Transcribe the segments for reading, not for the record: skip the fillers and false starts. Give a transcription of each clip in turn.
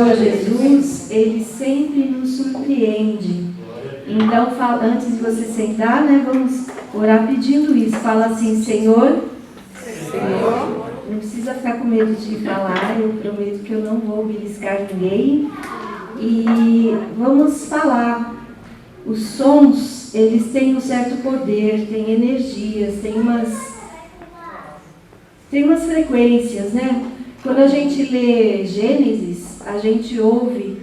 Senhor Jesus, Ele sempre nos surpreende. Então, antes de você sentar, né, vamos orar pedindo isso. Fala assim, Senhor, não precisa ficar com medo de falar, eu prometo que eu não vou beliscar ninguém. E vamos falar. Os sons, eles têm um certo poder, têm energias, têm umas frequências, né? Quando a gente lê Gênesis, a gente ouve,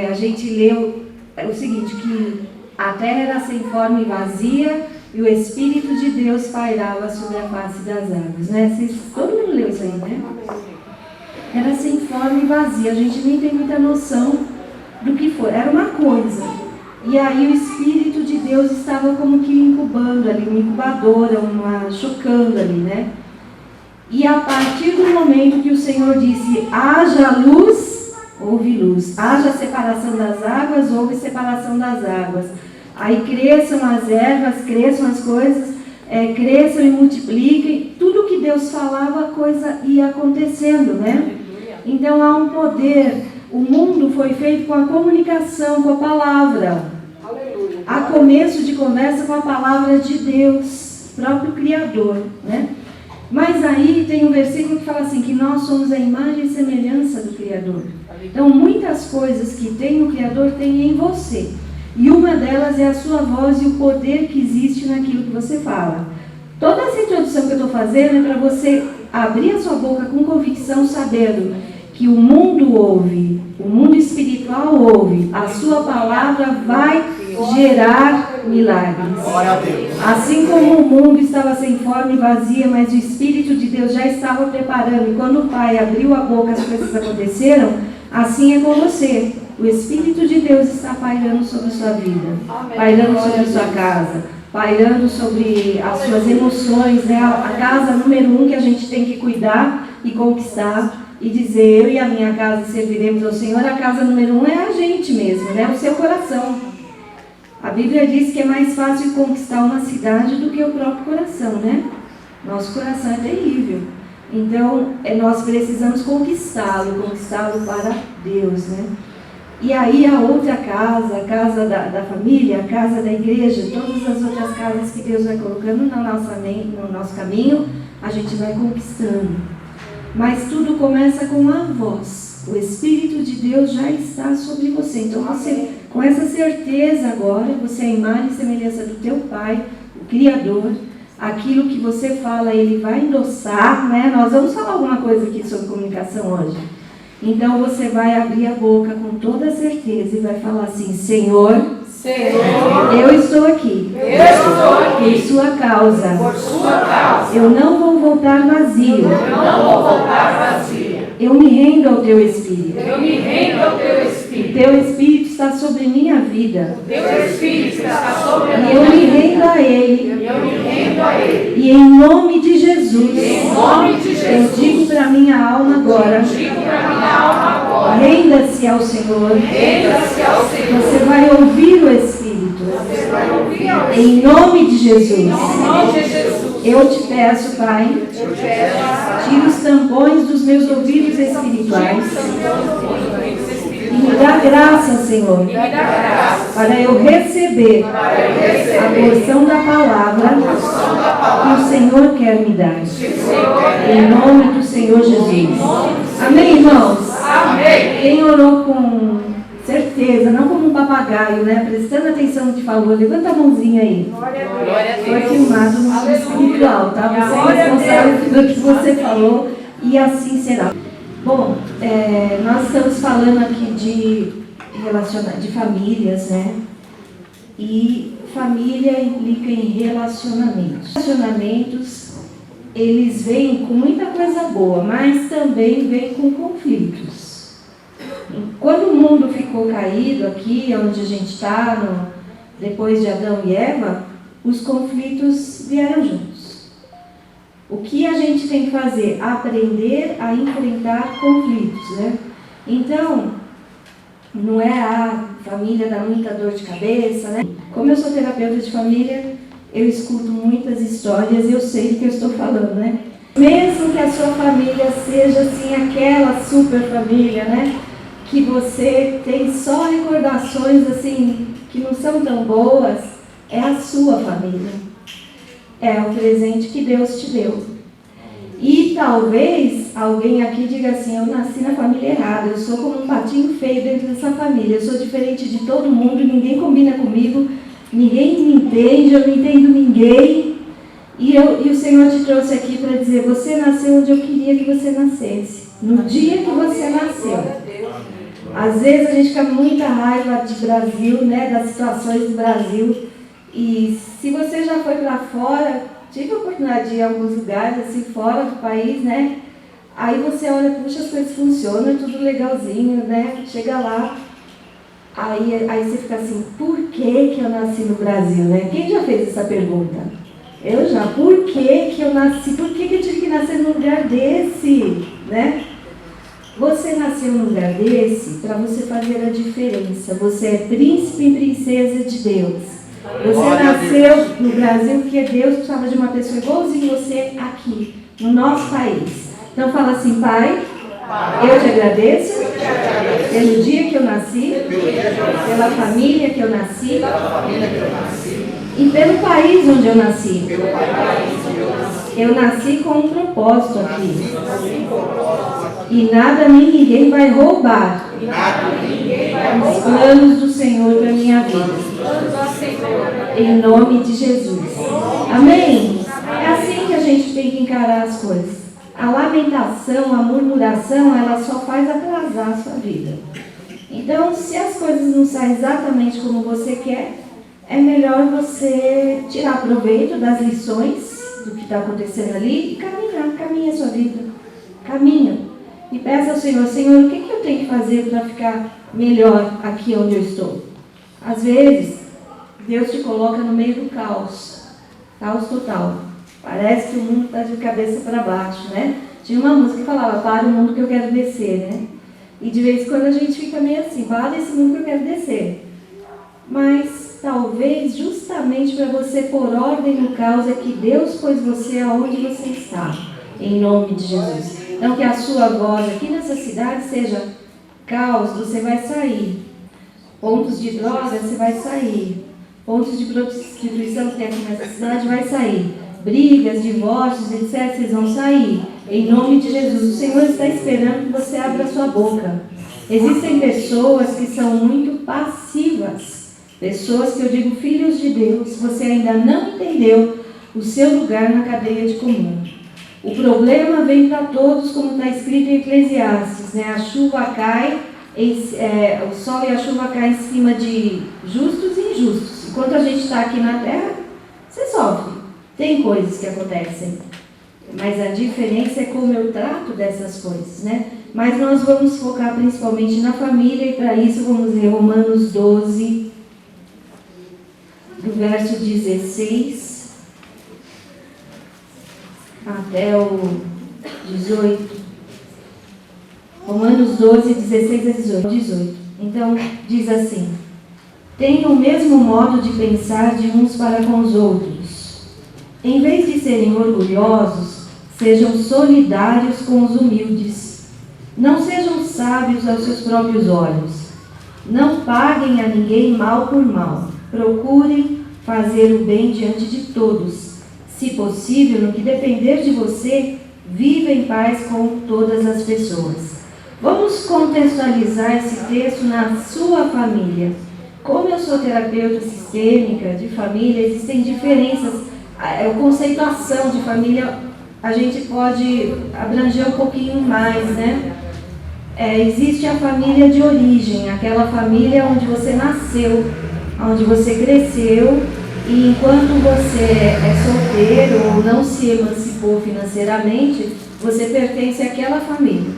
a gente lê o seguinte, que a terra era sem forma e vazia, e o Espírito de Deus pairava sobre a face das águas, né? Todo mundo leu isso aí, né? Era sem forma e vazia, a gente nem tem muita noção do que foi, era uma coisa. E aí o Espírito de Deus estava como que incubando ali, uma incubadora, chocando ali, né? E a partir do momento que o Senhor disse, haja luz, houve luz. Haja separação das águas, houve separação das águas. Aí cresçam as ervas, cresçam as coisas, cresçam e multipliquem. Tudo que Deus falava, a coisa ia acontecendo, né? Então há um poder. O mundo foi feito com a comunicação, com a palavra. Há começo de conversa com a palavra de Deus, próprio Criador, né? Mas aí tem um versículo que fala assim, que nós somos a imagem e semelhança do Criador. Então, muitas coisas que tem no Criador tem em você. E uma delas é a sua voz e o poder que existe naquilo que você fala. Toda essa introdução que eu estou fazendo é para você abrir a sua boca com convicção, sabendo que o mundo ouve, o mundo espiritual ouve, a sua palavra vai gerar milagres. Assim como o mundo estava sem forma e vazia, mas o Espírito de Deus já estava preparando, e quando o Pai abriu a boca, as coisas aconteceram, assim é com você. O Espírito de Deus está pairando sobre a sua vida, pairando sobre a sua casa, pairando sobre as suas emoções, né? A casa número 1 que a gente tem que cuidar e conquistar. E dizer, eu e a minha casa serviremos ao Senhor. A casa número 1 é a gente mesmo, né? O seu coração. A Bíblia diz que é mais fácil conquistar uma cidade do que o próprio coração, né? Nosso coração é terrível. Então, nós precisamos conquistá-lo para Deus, né? E aí a outra casa, a casa da família, a casa da igreja, todas as outras casas que Deus vai colocando no nosso caminho, a gente vai conquistando. Mas tudo começa com a voz. O Espírito de Deus já está sobre você. Então você, com essa certeza agora, você é a imagem e semelhança do teu Pai, o Criador. Aquilo que você fala, Ele vai endossar, né? Nós vamos falar alguma coisa aqui sobre comunicação hoje. Então você vai abrir a boca com toda certeza e vai falar assim, Senhor, eu estou aqui. Por sua causa. Eu não vou voltar vazio. Eu me rendo ao teu Espírito. O teu Espírito está sobre minha vida. E eu me rendo a Ele. E em nome de Jesus, eu digo para minha alma agora, renda-se ao Senhor. Você vai ouvir o Espírito. Em nome de Jesus. Eu te peço, Pai, tira os tampões dos meus ouvidos espirituais e me dá graça, Senhor, para eu receber a porção da palavra que o Senhor quer me dar. Em nome do Senhor Jesus. Amém, irmãos? Amém. Quem orou com certeza, não como um papagaio, né? Prestando atenção no que falou, levanta a mãozinha aí. Foi filmado no mundo espiritual, tá? Você é responsável pelo que você falou e assim será. Bom, nós estamos falando aqui de famílias, né? E família implica em relacionamentos. Relacionamentos, eles vêm com muita coisa boa, mas também vêm com conflitos. Quando o mundo ficou caído aqui, onde a gente está, depois de Adão e Eva, os conflitos vieram juntos. O que a gente tem que fazer? Aprender a enfrentar conflitos, né? Então, não é a família dá muita dor de cabeça, né? Como eu sou terapeuta de família, eu escuto muitas histórias e eu sei do que eu estou falando, né? Mesmo que a sua família seja assim, aquela super família, né? que você tem só recordações assim que não são tão boas, é a sua família. É o presente que Deus te deu. E talvez alguém aqui diga assim, eu nasci na família errada, eu sou como um patinho feio dentro dessa família, eu sou diferente de todo mundo, ninguém combina comigo, ninguém me entende, eu não entendo ninguém. E o Senhor te trouxe aqui para dizer, você nasceu onde eu queria que você nascesse, no dia que você nasceu. Às vezes a gente fica com muita raiva de Brasil, né, das situações do Brasil. E se você já foi para fora, tive a oportunidade de ir a alguns lugares, assim, fora do país, né? Aí você olha, puxa, as coisas funcionam, é tudo legalzinho, né? Chega lá, aí você fica assim, por que eu nasci no Brasil, né? Quem já fez essa pergunta? Eu já. Por que eu nasci? Por que eu tive que nascer num lugar desse, né? Você nasceu num lugar desse para você fazer a diferença. Você é príncipe e princesa de Deus. Você nasceu no Brasil porque Deus precisava de uma pessoa igualzinho você aqui, no nosso país. Então fala assim, Pai, eu te agradeço pelo dia que eu nasci, pela família que eu nasci e pelo país onde eu nasci. Eu nasci com um propósito aqui. E nada nem ninguém vai roubar os planos do Senhor para a minha vida. Em nome de Jesus. Amém? É assim que a gente tem que encarar as coisas. A lamentação, a murmuração, ela só faz atrasar a sua vida. Então, se as coisas não saem exatamente como você quer, é melhor você tirar proveito das lições do que está acontecendo ali e caminha a sua vida. Caminha. E peça ao Senhor, Senhor, o que eu tenho que fazer para ficar melhor aqui onde eu estou? Às vezes, Deus te coloca no meio do caos. Caos total. Parece que o mundo está de cabeça para baixo, né? Tinha uma música que falava, para o mundo que eu quero descer, né? E de vez em quando a gente fica meio assim, para esse mundo que eu quero descer. Mas talvez justamente para você pôr ordem no caos é que Deus pôs você aonde você está. Em nome de Jesus. Então que a sua voz aqui nessa cidade seja caos, você vai sair. Pontos de droga, você vai sair. Pontos de prostituição que tem aqui nessa cidade, vai sair. Brigas, divórcios, etc., vocês vão sair. Em nome de Jesus. O Senhor está esperando que você abra a sua boca. Existem pessoas que são muito passivas. Pessoas que eu digo filhos de Deus. Você ainda não entendeu o seu lugar na cadeia de comum. O problema vem para todos, como está escrito em Eclesiastes, né? A chuva cai, o sol e a chuva caem em cima de justos e injustos. Enquanto a gente está aqui na terra, você sofre. Tem coisas que acontecem. Mas a diferença é como eu trato dessas coisas, né? Mas nós vamos focar principalmente na família e para isso vamos ler Romanos 12, do verso 16 até o 18. Romanos 12, 16 a 18. Então, diz assim: tenham o mesmo modo de pensar de uns para com os outros. Em vez de serem orgulhosos, sejam solidários com os humildes. Não sejam sábios aos seus próprios olhos. Não paguem a ninguém mal por mal. Procurem fazer o bem diante de todos. Se possível, no que depender de você, viva em paz com todas as pessoas. Vamos contextualizar esse texto na sua família. Como eu sou terapeuta sistêmica de família, existem diferenças. A conceituação de família a gente pode abranger um pouquinho mais, né? Existe a família de origem, aquela família onde você nasceu, onde você cresceu, e enquanto você é solteiro ou não se emancipou financeiramente, você pertence àquela família.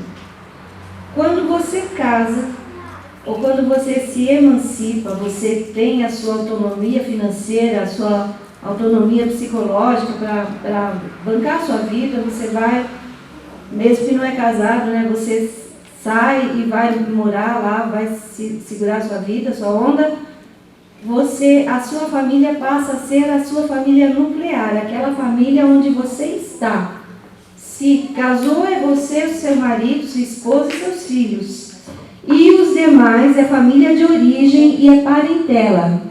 Quando você casa, ou quando você se emancipa, você tem a sua autonomia financeira, a sua autonomia psicológica para bancar a sua vida, você vai, mesmo que não é casado, né, você sai e vai morar lá, vai segurar a sua vida, a sua onda, a sua família passa a ser a sua família nuclear, aquela família onde você está. Se casou, é você, o seu marido, sua esposa e seus filhos. E os mais, é família de origem e é parentela.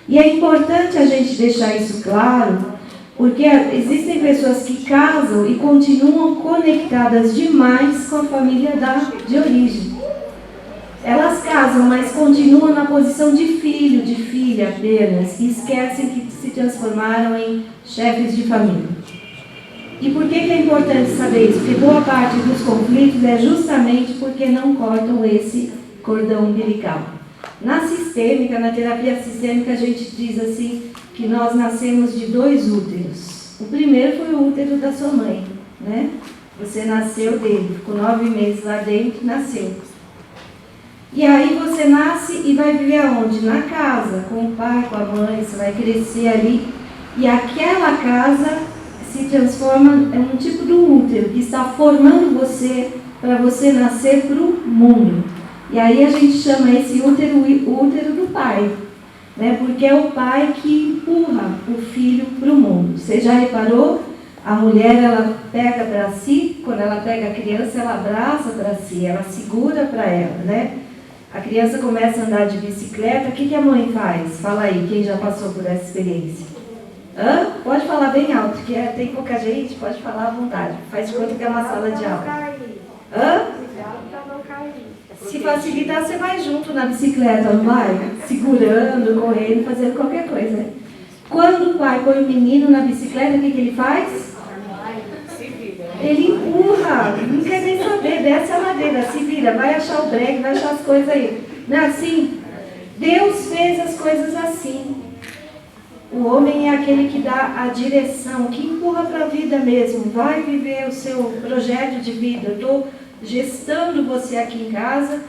E é importante a gente deixar isso claro, porque existem pessoas que casam e continuam conectadas demais com a família de origem. Elas casam, mas continuam na posição de filho, de filha apenas, e esquecem que se transformaram em chefes de família. E por que é importante saber isso? Porque boa parte dos conflitos é justamente porque não cortam esse cordão umbilical. Na sistêmica, na terapia sistêmica, a gente diz assim, que nós nascemos de 2 úteros. O primeiro foi o útero da sua mãe, né? Você nasceu dele, ficou 9 meses lá dentro, nasceu. E aí você nasce e vai viver aonde? Na casa, com o pai, com a mãe, você vai crescer ali. E aquela casa se transforma em um tipo de útero, que está formando você, para você nascer para o mundo. E aí a gente chama esse útero o útero do pai, né? Porque é o pai que empurra o filho para o mundo. Você já reparou? A mulher, ela pega para si, quando ela pega a criança, ela abraça para si, ela segura para ela, né? A criança começa a andar de bicicleta, o que a mãe faz? Fala aí, quem já passou por essa experiência? Pode falar bem alto, porque tem pouca gente, pode falar à vontade. Faz de conta que é uma sala de aula. Se facilitar, você vai junto na bicicleta, não vai? Segurando, correndo, fazendo qualquer coisa. Quando o pai põe o menino na bicicleta, o que ele faz? Ele empurra, não quer nem saber, desce a ladeira, se vira, vai achar o breque, vai achar as coisas aí. Não é assim? Deus fez as coisas assim. O homem é aquele que dá a direção, que empurra para a vida mesmo, vai viver o seu projeto de vida. Eu estou gestando você aqui em casa,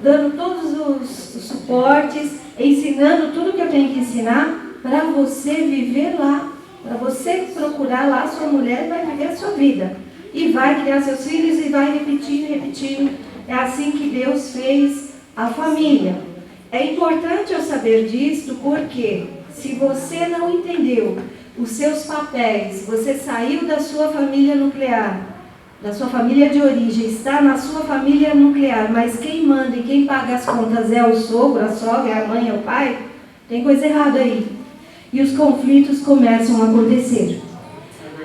dando todos os suportes, ensinando tudo que eu tenho que ensinar para você viver lá. Para você procurar lá a sua mulher, vai viver a sua vida. E vai criar seus filhos e vai repetindo. É assim que Deus fez a família. É importante eu saber disso porque se você não entendeu os seus papéis, você saiu da sua família nuclear, da sua família de origem, está na sua família nuclear, mas quem manda e quem paga as contas é o sogro, a sogra, a mãe, o pai, tem coisa errada aí. E os conflitos começam a acontecer.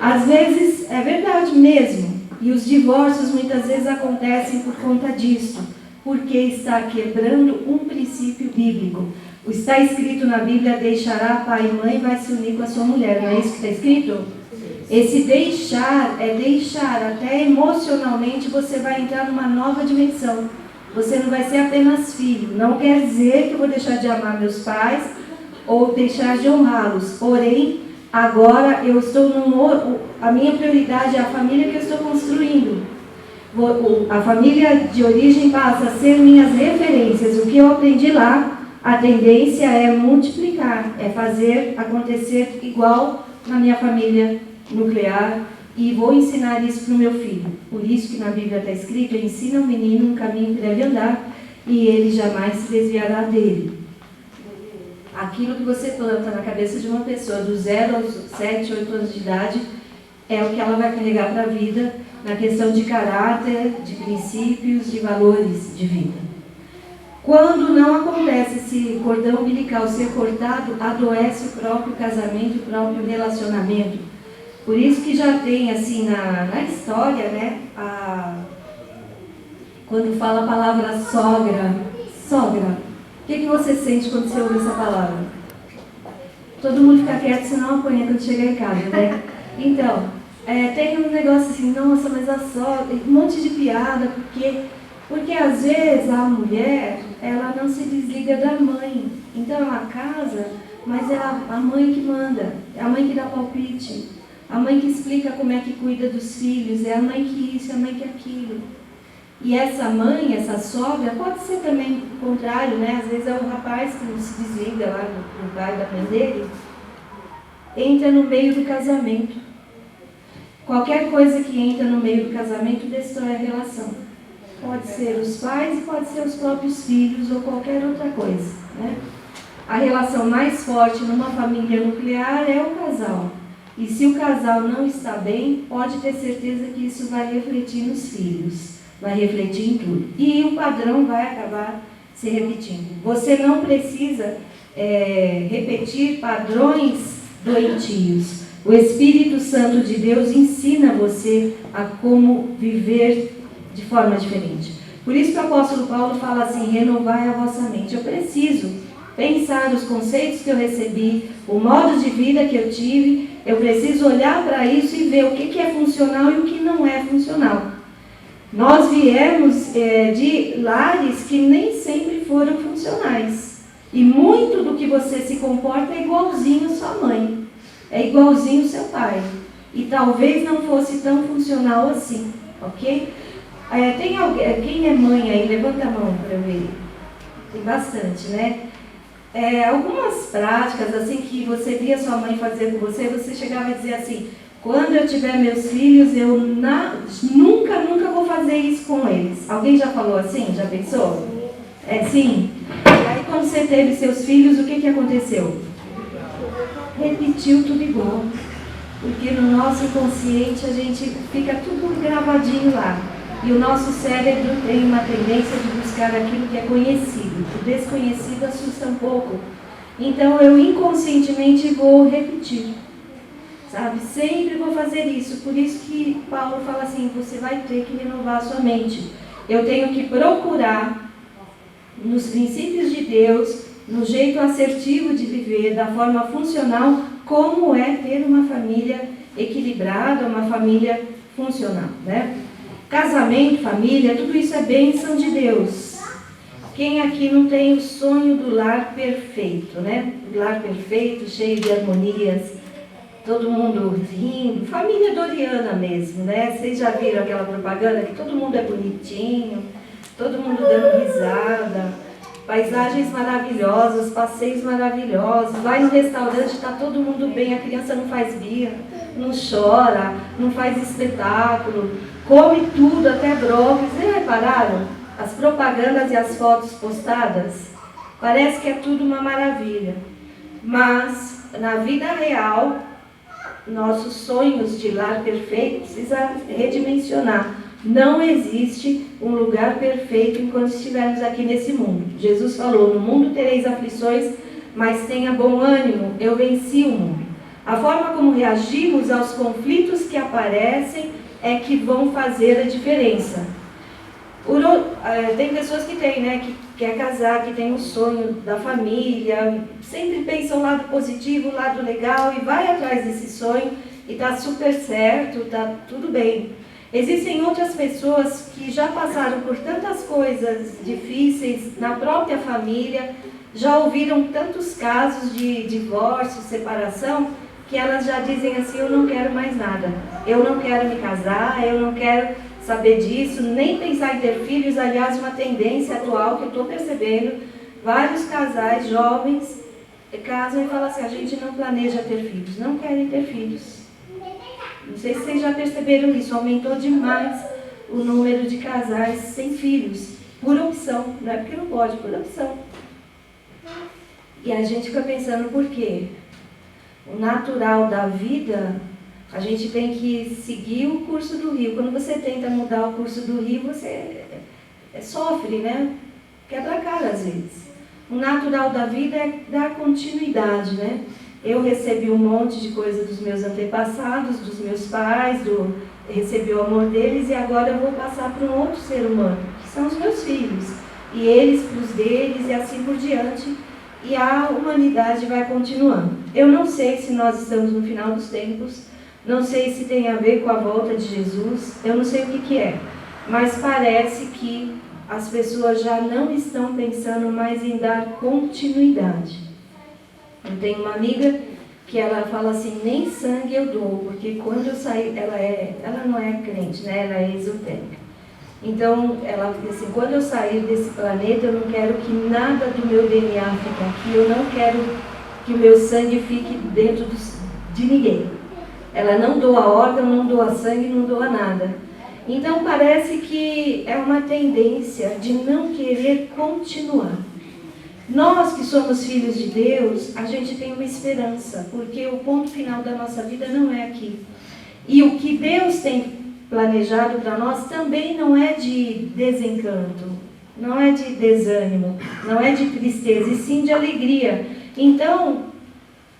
Às vezes, é verdade mesmo, e os divórcios muitas vezes acontecem por conta disso, porque está quebrando um princípio bíblico. O está escrito na Bíblia, deixará pai e mãe e vai se unir com a sua mulher, não é isso que está escrito? Esse deixar é deixar, até emocionalmente você vai entrar numa nova dimensão. Você não vai ser apenas filho, não quer dizer que eu vou deixar de amar meus pais, ou deixar de honrá-los. Porém, agora eu estou a minha prioridade é a família que eu estou construindo. A família de origem passa a ser minhas referências. O que eu aprendi lá, a tendência é multiplicar, é fazer acontecer igual na minha família nuclear, e vou ensinar isso para o meu filho. Por isso que na Bíblia está escrito, ensina o menino um caminho que deve andar, e ele jamais se desviará dele. Aquilo que você planta na cabeça de uma pessoa do 0 aos 7, 8 anos de idade é o que ela vai carregar para a vida na questão de caráter, de princípios, de valores de vida. Quando não acontece esse cordão umbilical ser cortado, adoece o próprio casamento, o próprio relacionamento. Por isso que já tem assim na história, né, quando fala a palavra sogra. O que você sente quando você ouve essa palavra? Todo mundo fica quieto, senão apanha quando chegar em casa, né? Então, tem um negócio assim, nossa, mas a sogra, um monte de piada, porque às vezes a mulher, ela não se desliga da mãe. Então ela casa, mas é a mãe que manda, é a mãe que dá palpite, a mãe que explica como é que cuida dos filhos, é a mãe que isso, é a mãe que aquilo. E essa mãe, essa sogra, pode ser também o contrário, né? Às vezes é o rapaz que não se desliga lá no pai da mãe dele, entra no meio do casamento. Qualquer coisa que entra no meio do casamento destrói a relação. Pode ser os pais e pode ser os próprios filhos ou qualquer outra coisa, né? A relação mais forte numa família nuclear é o casal. E se o casal não está bem, pode ter certeza que isso vai refletir nos filhos. vai refletir em tudo. E o padrão vai acabar se repetindo. Você não precisa repetir padrões doentios. O Espírito Santo de Deus ensina você a como viver de forma diferente. Por isso que o apóstolo Paulo fala assim, renovai a vossa mente. Eu preciso pensar os conceitos que eu recebi, o modo de vida que eu tive, eu preciso olhar para isso e ver o que é funcional e o que não é funcional. Nós viemos de lares que nem sempre foram funcionais. E muito do que você se comporta é igualzinho a sua mãe. É igualzinho o seu pai. E talvez não fosse tão funcional assim, ok? Tem alguém, quem é mãe aí? Levanta a mão para eu ver. Tem bastante, né? Algumas práticas assim que você via sua mãe fazer com você, você chegava a dizer assim, quando eu tiver meus filhos, eu nunca vou fazer isso com eles. Alguém já falou assim? Já pensou? Sim. E aí quando você teve seus filhos, o que aconteceu? Repetiu tudo igual. Porque no nosso inconsciente a gente fica tudo gravadinho lá. E o nosso cérebro tem uma tendência de buscar aquilo que é conhecido. O desconhecido assusta um pouco. Então eu inconscientemente vou repetir. Sabe? Sempre vou fazer isso. Por isso que Paulo fala assim, você vai ter que renovar a sua mente. Eu tenho que procurar nos princípios de Deus, no jeito assertivo de viver, da forma funcional, como é ter uma família equilibrada, uma família funcional, né? Casamento, família, tudo isso é bênção de Deus. Quem aqui não tem o sonho do lar perfeito, né? Lar perfeito, cheio de harmonias, todo mundo rindo, família doriana mesmo, né? Vocês já viram aquela propaganda que todo mundo é bonitinho, todo mundo dando risada, paisagens maravilhosas, passeios maravilhosos, vai no restaurante, está todo mundo bem, a criança não faz birra, não chora, não faz espetáculo, come tudo, até brócolis. Vocês repararam? As propagandas e as fotos postadas, parece que é tudo uma maravilha. Mas, na vida real, nossos sonhos de lar perfeito precisa redimensionar. Não existe um lugar perfeito enquanto estivermos aqui nesse mundo. Jesus falou, no mundo tereis aflições, mas tenha bom ânimo, eu venci o mundo. A forma como reagimos aos conflitos que aparecem é que vão fazer a diferença. Tem pessoas que têm, né, que quer casar, que tem um sonho da família, sempre pensam o lado positivo, o lado legal e vai atrás desse sonho e está super certo, está tudo bem. Existem outras pessoas que já passaram por tantas coisas difíceis na própria família, já ouviram tantos casos de divórcio, separação, que elas já dizem assim, eu não quero mais nada, eu não quero me casar, eu não quero saber disso, nem pensar em ter filhos. Aliás, uma tendência atual que eu estou percebendo, vários casais jovens casam e falam assim, a gente não planeja ter filhos, não querem ter filhos. Não sei se vocês já perceberam isso, aumentou demais o número de casais sem filhos, por opção, não é porque não pode, por opção. E a gente fica pensando por quê? O natural da vida, a gente tem que seguir o curso do rio. Quando você tenta mudar o curso do rio, você sofre, né? Quebra a cara às vezes. O natural da vida é dar continuidade, né? Eu recebi um monte de coisa dos meus antepassados, dos meus pais, recebi o amor deles e agora eu vou passar para um outro ser humano, que são os meus filhos. E eles para os deles e assim por diante. E a humanidade vai continuando. Eu não sei se nós estamos no final dos tempos, não sei se tem a ver com a volta de Jesus, eu não sei o que é. Mas parece que as pessoas já não estão pensando mais em dar continuidade. Eu tenho uma amiga que ela fala assim, nem sangue eu dou, porque quando eu sair, ela não é crente, né? Ela é esotérica. Então, ela diz assim, quando eu sair desse planeta, eu não quero que nada do meu DNA fique aqui, eu não quero que o meu sangue fique dentro de ninguém. Ela não doa órgão, não doa sangue, não doa nada. Então, parece que é uma tendência de não querer continuar. Nós que somos filhos de Deus, a gente tem uma esperança, porque o ponto final da nossa vida não é aqui. E o que Deus tem planejado para nós também não é de desencanto, não é de desânimo, não é de tristeza, e sim de alegria. Então,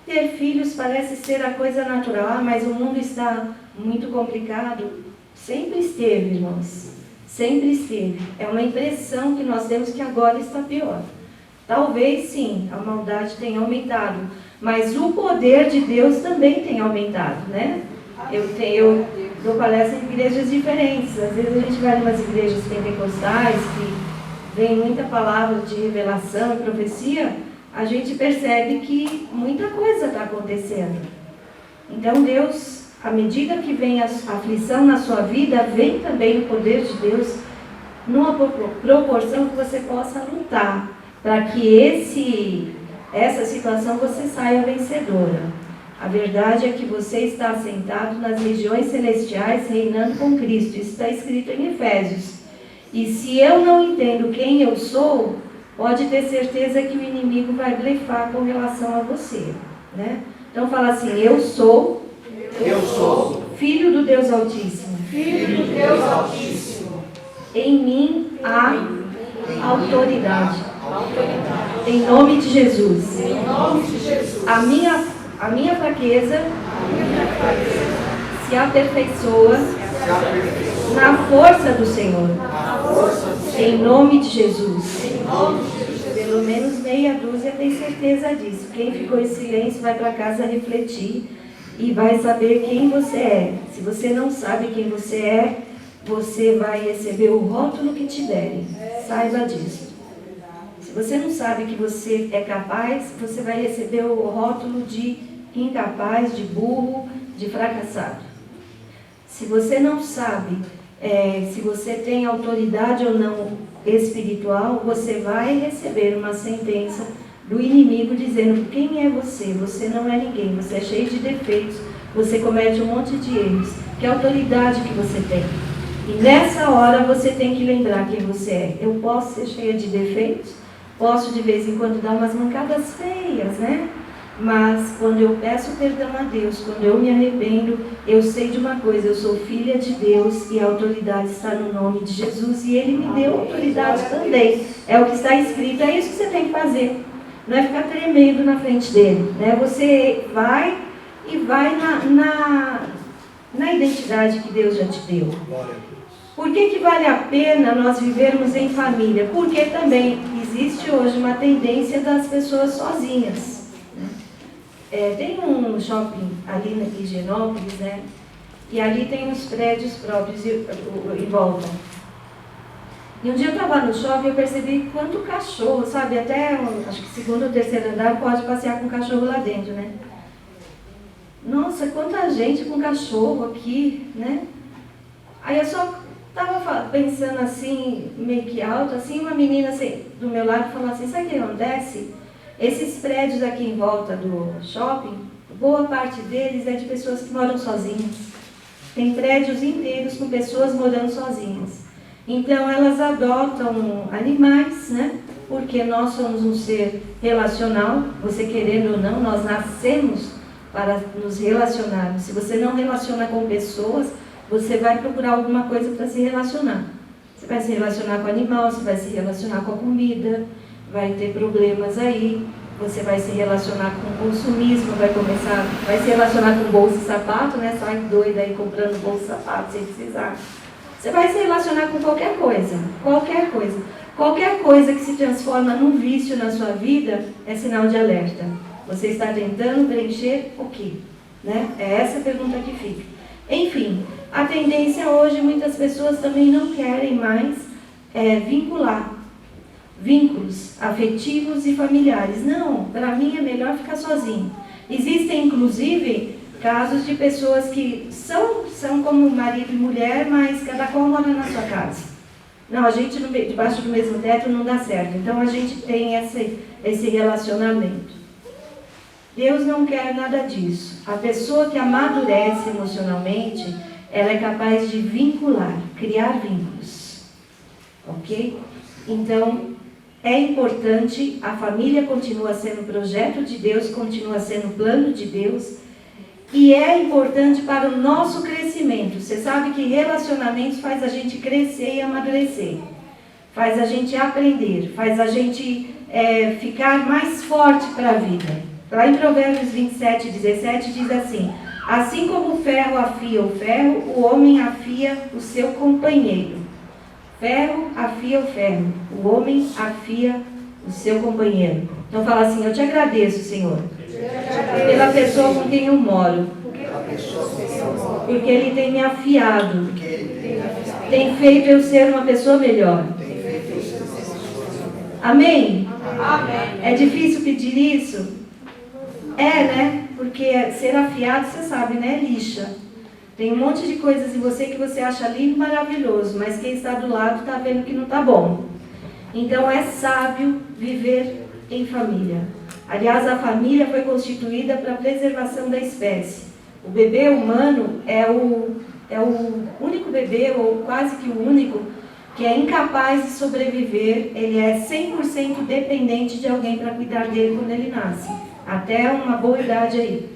ter filhos parece ser a coisa natural, mas o mundo está muito complicado. Sempre esteve, irmãos, sempre esteve. É uma impressão que nós temos que agora está pior. Talvez sim, a maldade tenha aumentado, mas o poder de Deus também tem aumentado, né? Eu dou palestra em igrejas diferentes. Às vezes a gente vai em umas igrejas pentecostais que vem muita palavra de revelação e profecia, a gente percebe que muita coisa está acontecendo. Então Deus, à medida que vem a aflição na sua vida, vem também o poder de Deus numa proporção que você possa lutar para que essa situação você saia vencedora. A verdade é que você está assentado nas regiões celestiais, reinando com Cristo. Isso está escrito em Efésios. E se eu não entendo quem eu sou, pode ter certeza que o inimigo vai blefar com relação a você, né? Então fala assim: eu sou filho do Deus Altíssimo. Filho do Deus Altíssimo. Em mim há autoridade. Em nome de Jesus. Em nome de Jesus. A minha fraqueza se aperfeiçoa na força do Senhor. Em nome de Jesus. Pelo menos meia dúzia tem certeza disso. Quem ficou em silêncio vai para casa refletir e vai saber quem você é. Se você não sabe quem você é, você vai receber o rótulo que te derem. Saiba disso. Se você não sabe que você é capaz, você vai receber o rótulo de incapaz, de burro, de fracassado. Se você não sabe se você tem autoridade ou não espiritual, você vai receber uma sentença do inimigo dizendo: quem é você? Você não é ninguém, você é cheio de defeitos, você comete um monte de erros. Que autoridade que você tem? E nessa hora você tem que lembrar quem você é. Eu posso ser cheia de defeitos, posso de vez em quando dar umas mancadas feias, né? Mas quando eu peço perdão a Deus, quando eu me arrependo, eu sei de uma coisa: eu sou filha de Deus e a autoridade está no nome de Jesus, e Ele me deu autoridade também. É o que está escrito, é isso que você tem que fazer. Não é ficar tremendo na frente dele, né? Você vai e vai na identidade que Deus já te deu. Por que vale a pena nós vivermos em família? Porque também existe hoje uma tendência das pessoas sozinhas. Tem um shopping ali na Higienópolis, né? E ali tem os prédios próprios em volta. E um dia eu estava no shopping e eu percebi quanto cachorro, sabe? Até, acho que segundo ou terceiro andar pode passear com cachorro lá dentro, né? Nossa, quanta gente com cachorro aqui, né? Aí eu só estava pensando assim, meio que alto, assim, uma menina assim, do meu lado falou assim: sabe o que acontece? Esses prédios aqui em volta do shopping, boa parte deles é de pessoas que moram sozinhas. Tem prédios inteiros com pessoas morando sozinhas. Então elas adotam animais, né? Porque nós somos um ser relacional, você querendo ou não, nós nascemos para nos relacionarmos. Se você não relaciona com pessoas, você vai procurar alguma coisa para se relacionar. Você vai se relacionar com o animal, você vai se relacionar com a comida, vai ter problemas aí, você vai se relacionar com o consumismo, vai se relacionar com bolsa e sapato, né? Sai doida aí comprando bolsa e sapato sem precisar. Você vai se relacionar com qualquer coisa, qualquer coisa. Qualquer coisa que se transforma num vício na sua vida é sinal de alerta. Você está tentando preencher o quê? Né? É essa a pergunta que fica. Enfim, a tendência hoje, muitas pessoas também não querem mais vincular vínculos afetivos e familiares. Não, para mim é melhor ficar sozinho. Existem, inclusive, casos de pessoas que são como marido e mulher, mas cada qual mora na sua casa. Não, a gente debaixo do mesmo teto não dá certo. Então a gente tem esse relacionamento. Deus não quer nada disso. A pessoa que amadurece emocionalmente, ela é capaz de vincular, criar vínculos. Ok? Então, é importante, a família continua sendo projeto de Deus, continua sendo plano de Deus. E é importante para o nosso crescimento. Você sabe que relacionamentos faz a gente crescer e amadurecer. Faz a gente aprender, faz a gente ficar mais forte para a vida. Lá em Provérbios 27:17 diz assim: assim como o ferro afia o ferro, o homem afia o seu companheiro. Ferro afia o ferro, o homem afia o seu companheiro. Então fala assim: eu te agradeço, Senhor, pela pessoa com quem eu moro, porque ele tem me afiado, tem feito eu ser uma pessoa melhor. Amém? Amém. É difícil pedir isso? É, né? Porque ser afiado, você sabe, né? Lixa. Tem um monte de coisas em você que você acha lindo e maravilhoso, mas quem está do lado está vendo que não está bom. Então é sábio viver em família. Aliás, a família foi constituída para a preservação da espécie. O bebê humano é o único bebê, ou quase que o único, que é incapaz de sobreviver. Ele é 100% dependente de alguém para cuidar dele quando ele nasce. Até uma boa idade aí.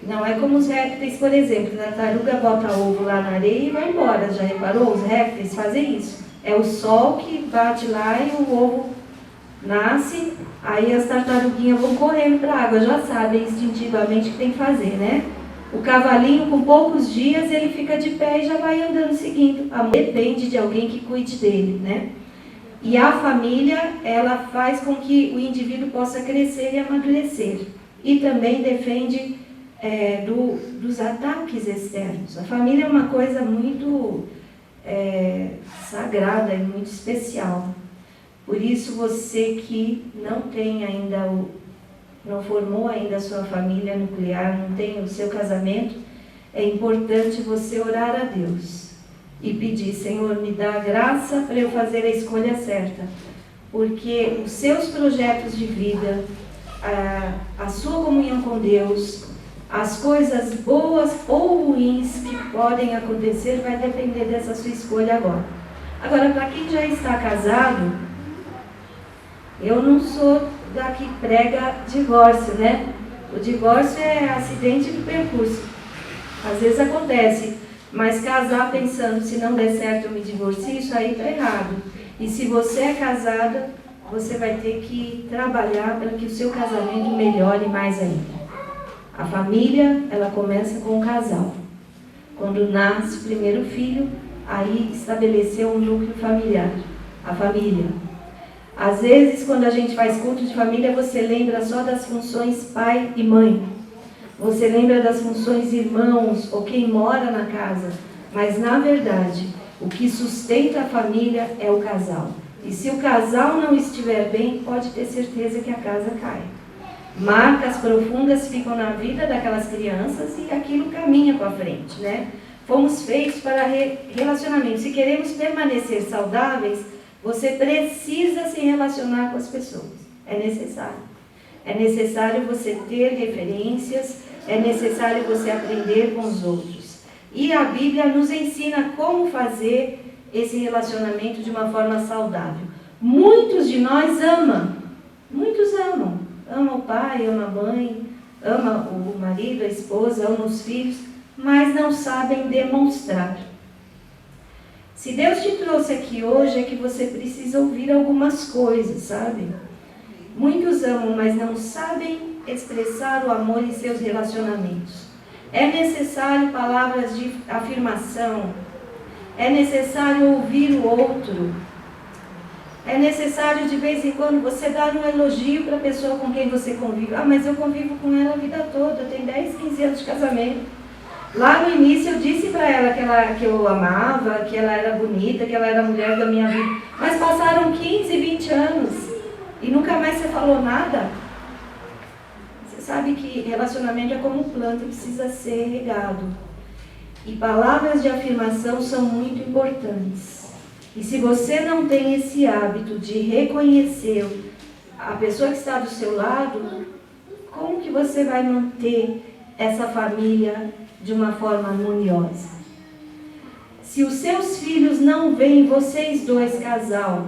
Não é como os répteis, por exemplo. A tartaruga bota ovo lá na areia e vai embora. Já reparou? Os répteis fazem isso. É o sol que bate lá e o ovo nasce. Aí as tartaruguinhas vão correndo para a água. Já sabem instintivamente o que tem que fazer, né? O cavalinho, com poucos dias, ele fica de pé e já vai andando seguindo. Depende de alguém que cuide dele, né? E a família, ela faz com que o indivíduo possa crescer e amadurecer. E também defende dos ataques externos. A família é uma coisa muito sagrada e muito especial. Por isso, você que não tem ainda não formou ainda a sua família nuclear, não tem o seu casamento, é importante você orar a Deus e pedir: Senhor, me dá a graça para eu fazer a escolha certa, porque os seus projetos de vida, a sua comunhão com Deus, as coisas boas ou ruins que podem acontecer, vai depender dessa sua escolha agora. Agora, para quem já está casado, eu não sou da que prega divórcio, né? O divórcio é acidente de percurso. Às vezes acontece, mas casar pensando, se não der certo eu me divorcio, isso aí está errado. E se você é casada, você vai ter que trabalhar para que o seu casamento melhore mais ainda. A família, ela começa com o casal. Quando nasce o primeiro filho, aí estabeleceu um núcleo familiar, a família. Às vezes, quando a gente faz culto de família, você lembra só das funções pai e mãe. Você lembra das funções irmãos ou quem mora na casa. Mas, na verdade, o que sustenta a família é o casal. E se o casal não estiver bem, pode ter certeza que a casa cai. Marcas profundas ficam na vida daquelas crianças e aquilo caminha para frente, né? Fomos feitos para relacionamento. Se queremos permanecer saudáveis, você precisa se relacionar com as pessoas. É necessário. É necessário você ter referências, é necessário você aprender com os outros. E a Bíblia nos ensina como fazer esse relacionamento de uma forma saudável. Muitos de nós amam. Muitos amam. Ama o pai, ama a mãe, ama o marido, a esposa, ama os filhos, mas não sabem demonstrar. Se Deus te trouxe aqui hoje, é que você precisa ouvir algumas coisas, sabe? Muitos amam, mas não sabem expressar o amor em seus relacionamentos. É necessário palavras de afirmação. É necessário ouvir o outro. É necessário de vez em quando você dar um elogio para a pessoa com quem você convive. Ah, mas eu convivo com ela a vida toda, eu tenho 10, 15 anos de casamento. Lá no início eu disse para ela que eu amava, que ela era bonita, que ela era a mulher da minha vida. Mas passaram 15, 20 anos e nunca mais você falou nada. Você sabe que relacionamento é como planta, precisa ser regado. E palavras de afirmação são muito importantes. E se você não tem esse hábito de reconhecer a pessoa que está do seu lado, como que você vai manter essa família de uma forma harmoniosa? Se os seus filhos não veem vocês dois, casal,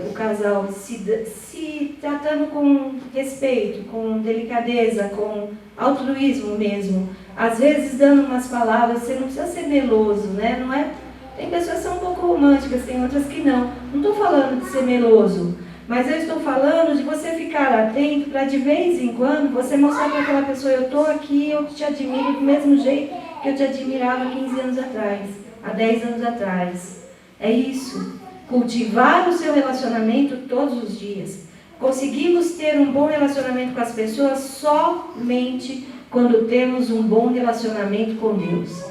o casal se tratando com respeito, com delicadeza, com altruísmo mesmo. Às vezes dando umas palavras, você não precisa ser meloso, né? Não é? Tem pessoas que são um pouco românticas, tem outras que não. Não estou falando de ser meloso, mas eu estou falando de você ficar atento para de vez em quando você mostrar para aquela pessoa: eu estou aqui, eu te admiro do mesmo jeito que eu te admirava 15 anos atrás, há 10 anos atrás. É isso. Cultivar o seu relacionamento todos os dias. Conseguimos ter um bom relacionamento com as pessoas somente quando temos um bom relacionamento com Deus.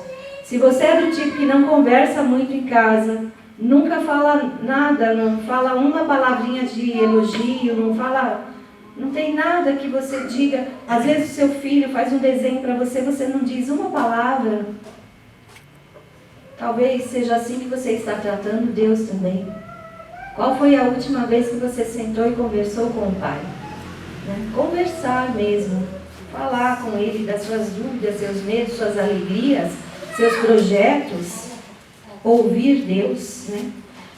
Se você é do tipo que não conversa muito em casa, nunca fala nada, não fala uma palavrinha de elogio, não tem nada que você diga. Às vezes o seu filho faz um desenho para você, você não diz uma palavra. Talvez seja assim que você está tratando Deus também. Qual foi a última vez que você sentou e conversou com o Pai? Conversar mesmo. Falar com Ele das suas dúvidas, seus medos, suas alegrias, seus projetos. Ouvir Deus, né?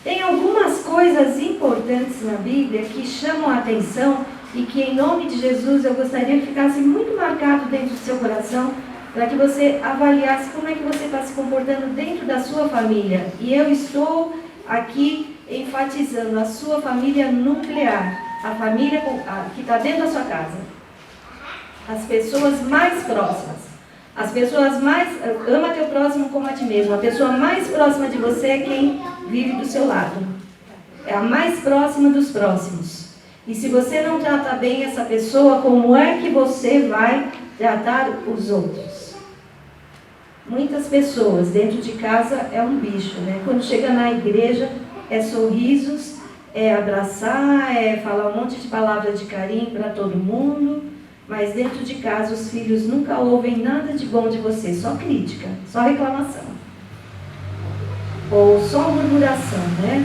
Tem algumas coisas importantes na Bíblia que chamam a atenção e que, em nome de Jesus, eu gostaria que ficasse muito marcado dentro do seu coração, para que você avaliasse como é que você está se comportando dentro da sua família. E eu estou aqui enfatizando a sua família nuclear, a família que está dentro da sua casa. As pessoas mais próximas. As pessoas mais... Ama teu próximo como a ti mesmo. A pessoa mais próxima de você é quem vive do seu lado. É a mais próxima dos próximos. E se você não trata bem essa pessoa, como é que você vai tratar os outros? Muitas pessoas dentro de casa é um bicho, né? Quando chega na igreja é sorrisos, é abraçar, é falar um monte de palavras de carinho para todo mundo, mas dentro de casa os filhos nunca ouvem nada de bom de você, só crítica, só reclamação. Ou só murmuração, né?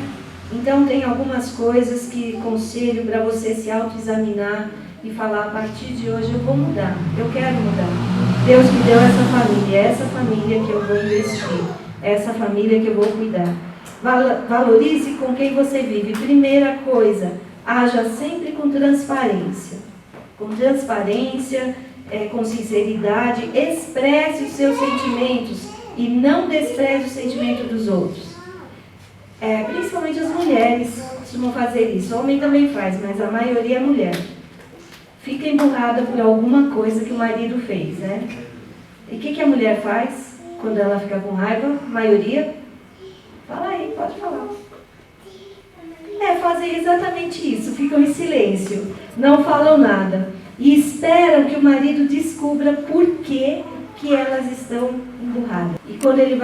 Então tem algumas coisas que conselho para você se autoexaminar e falar: a partir de hoje eu vou mudar, eu quero mudar. Deus me deu essa família, é essa família que eu vou investir, é essa família que eu vou cuidar. Valorize com quem você vive. Primeira coisa, haja sempre com transparência. Com transparência, com sinceridade, expresse os seus sentimentos e não despreze o sentimento dos outros. Principalmente as mulheres costumam fazer isso. O homem também faz, mas a maioria é mulher. Fica emburrada por alguma coisa que o marido fez, né? E o que a mulher faz quando ela fica com raiva? A maioria? Fala aí, pode falar. Fazem exatamente isso, ficam em silêncio, não falam nada. E esperam que o marido descubra por que elas estão emburradas. E quando ele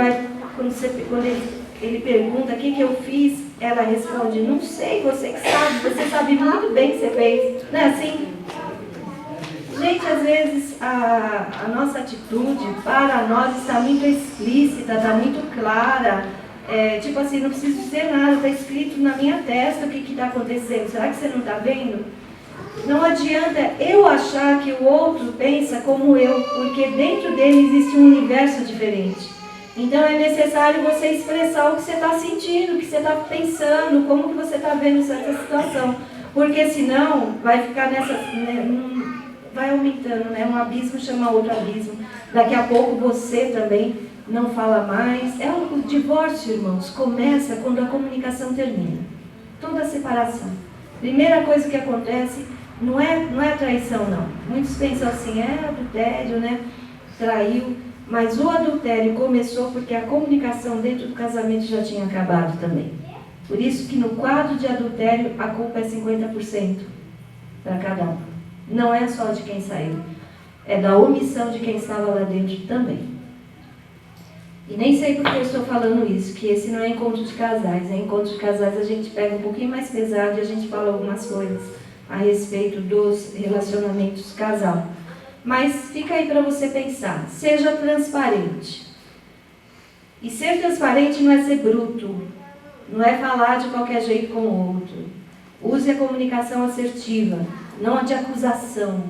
pergunta: o que eu fiz? Ela responde: não sei, você que sabe, você sabe muito bem que você fez. Não é assim? Gente, às vezes a nossa atitude para nós está muito explícita, está muito clara. Tipo assim, não preciso dizer nada, está escrito na minha testa o que está acontecendo. Será que você não está vendo? Não adianta eu achar que o outro pensa como eu, porque dentro dele existe um universo diferente. Então é necessário você expressar o que você está sentindo, o que você está pensando, como que você está vendo essa situação. Porque senão vai ficar vai aumentando, né? Um abismo chama outro abismo. Daqui a pouco você também não fala mais. O divórcio, irmãos, começa quando a comunicação termina. Toda a separação. Primeira coisa que acontece não é traição, não. Muitos pensam assim: adultério, né? Traiu. Mas o adultério começou porque a comunicação dentro do casamento já tinha acabado também. Por isso que no quadro de adultério a culpa é 50% para cada um. Não é só de quem saiu, é da omissão de quem estava lá dentro também. E nem sei porque eu estou falando isso, que esse não é encontro de casais. Encontro de casais a gente pega um pouquinho mais pesado e a gente fala algumas coisas a respeito dos relacionamentos casal. Mas fica aí para você pensar. Seja transparente. E ser transparente não é ser bruto, não é falar de qualquer jeito com o outro. Use a comunicação assertiva, não a de acusação,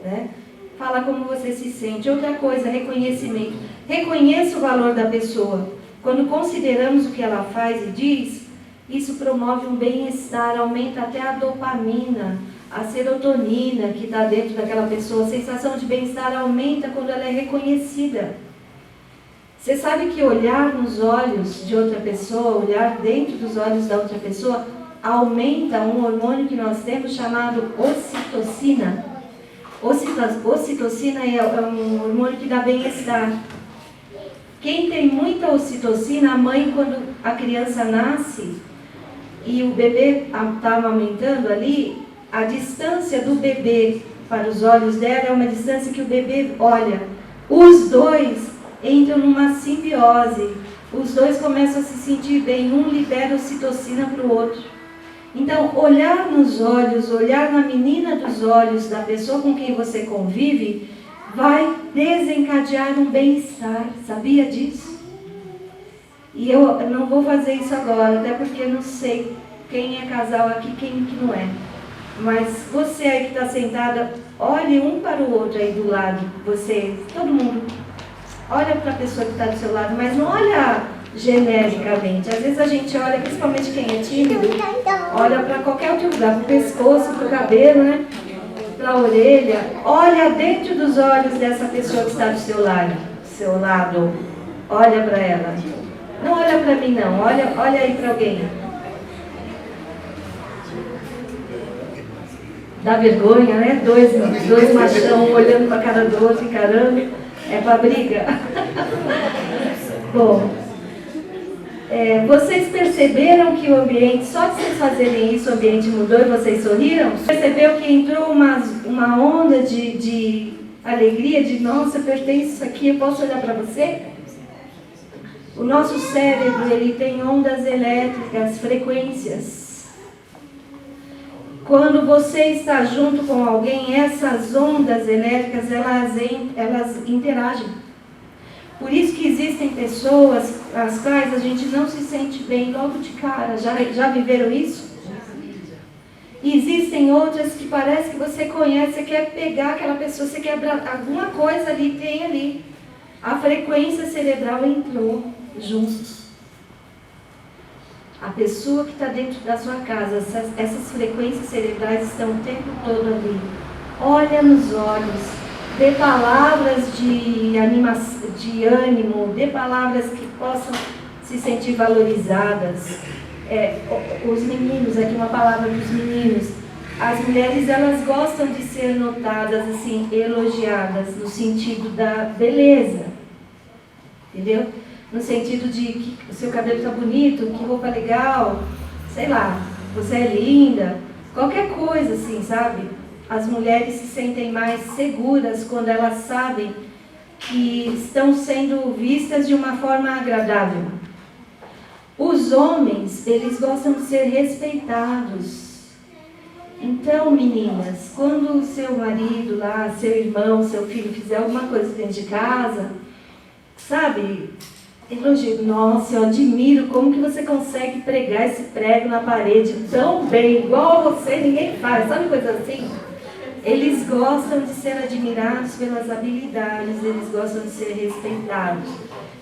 né? Fala como você se sente. Outra coisa, reconhecimento. Reconheça o valor da pessoa. Quando consideramos o que ela faz e diz, Isso promove um bem-estar, aumenta até a dopamina, a serotonina que está dentro daquela pessoa. A sensação de bem-estar aumenta quando ela é reconhecida. Você sabe que olhar nos olhos de outra pessoa, olhar dentro dos olhos da outra pessoa, aumenta um hormônio que nós temos chamado ocitocina. Ocitocina é um hormônio que dá bem-estar. Quem tem muita ocitocina, a mãe, quando a criança nasce e o bebê está amamentando ali, a distância do bebê para os olhos dela é uma distância que o bebê olha. Os dois entram numa simbiose. Os dois começam a se sentir bem. Um libera ocitocina para o outro. Então, olhar nos olhos, olhar na menina dos olhos da pessoa com quem você convive, vai desencadear um bem-estar. Sabia disso? E eu não vou fazer isso agora, até porque eu não sei quem é casal aqui, quem que não é. Mas você aí que está sentada, olhe um para o outro aí do lado. Você, todo mundo, olha para a pessoa que está do seu lado, mas não olha genericamente. Às vezes a gente olha, principalmente quem é tímido, olha para qualquer outro lugar, para o pescoço, para o cabelo, né? Para a orelha. Olha dentro dos olhos dessa pessoa que está do seu lado. Olha para ela. Não olha para mim não, olha aí para alguém. Dá vergonha, né? Dois machão olhando para a cara do outro, encarando. É para briga. Bom, vocês perceberam que o ambiente, só de vocês fazerem isso, o ambiente mudou e vocês sorriram? Percebeu que entrou uma onda de alegria, de nossa, pertence isso aqui, eu posso olhar para você? O nosso cérebro, ele tem ondas elétricas, frequências. Quando você está junto com alguém, essas ondas elétricas, elas interagem. Por isso que existem pessoas às quais a gente não se sente bem logo de cara. Já viveram isso? E existem outras que parece que você conhece, você quer pegar aquela pessoa, você quer alguma coisa ali, tem ali. A frequência cerebral entrou junto. A pessoa que está dentro da sua casa, essas frequências cerebrais estão o tempo todo ali. Olha nos olhos, dê palavras de ânimo, dê palavras que possam se sentir valorizadas. Os meninos, aqui uma palavra para os meninos. As mulheres, elas gostam de ser notadas, assim, elogiadas, no sentido da beleza. Entendeu? No sentido de que o seu cabelo está bonito, que roupa legal, sei lá, você é linda, qualquer coisa assim, sabe? As mulheres se sentem mais seguras quando elas sabem que estão sendo vistas de uma forma agradável. Os homens, eles gostam de ser respeitados. Então, meninas, quando o seu marido lá, seu irmão, seu filho fizer alguma coisa dentro de casa, sabe, elogio, nossa, eu admiro como que você consegue pregar esse prego na parede tão bem, igual você, ninguém faz, sabe coisa assim? Eles gostam de ser admirados pelas habilidades, eles gostam de ser respeitados.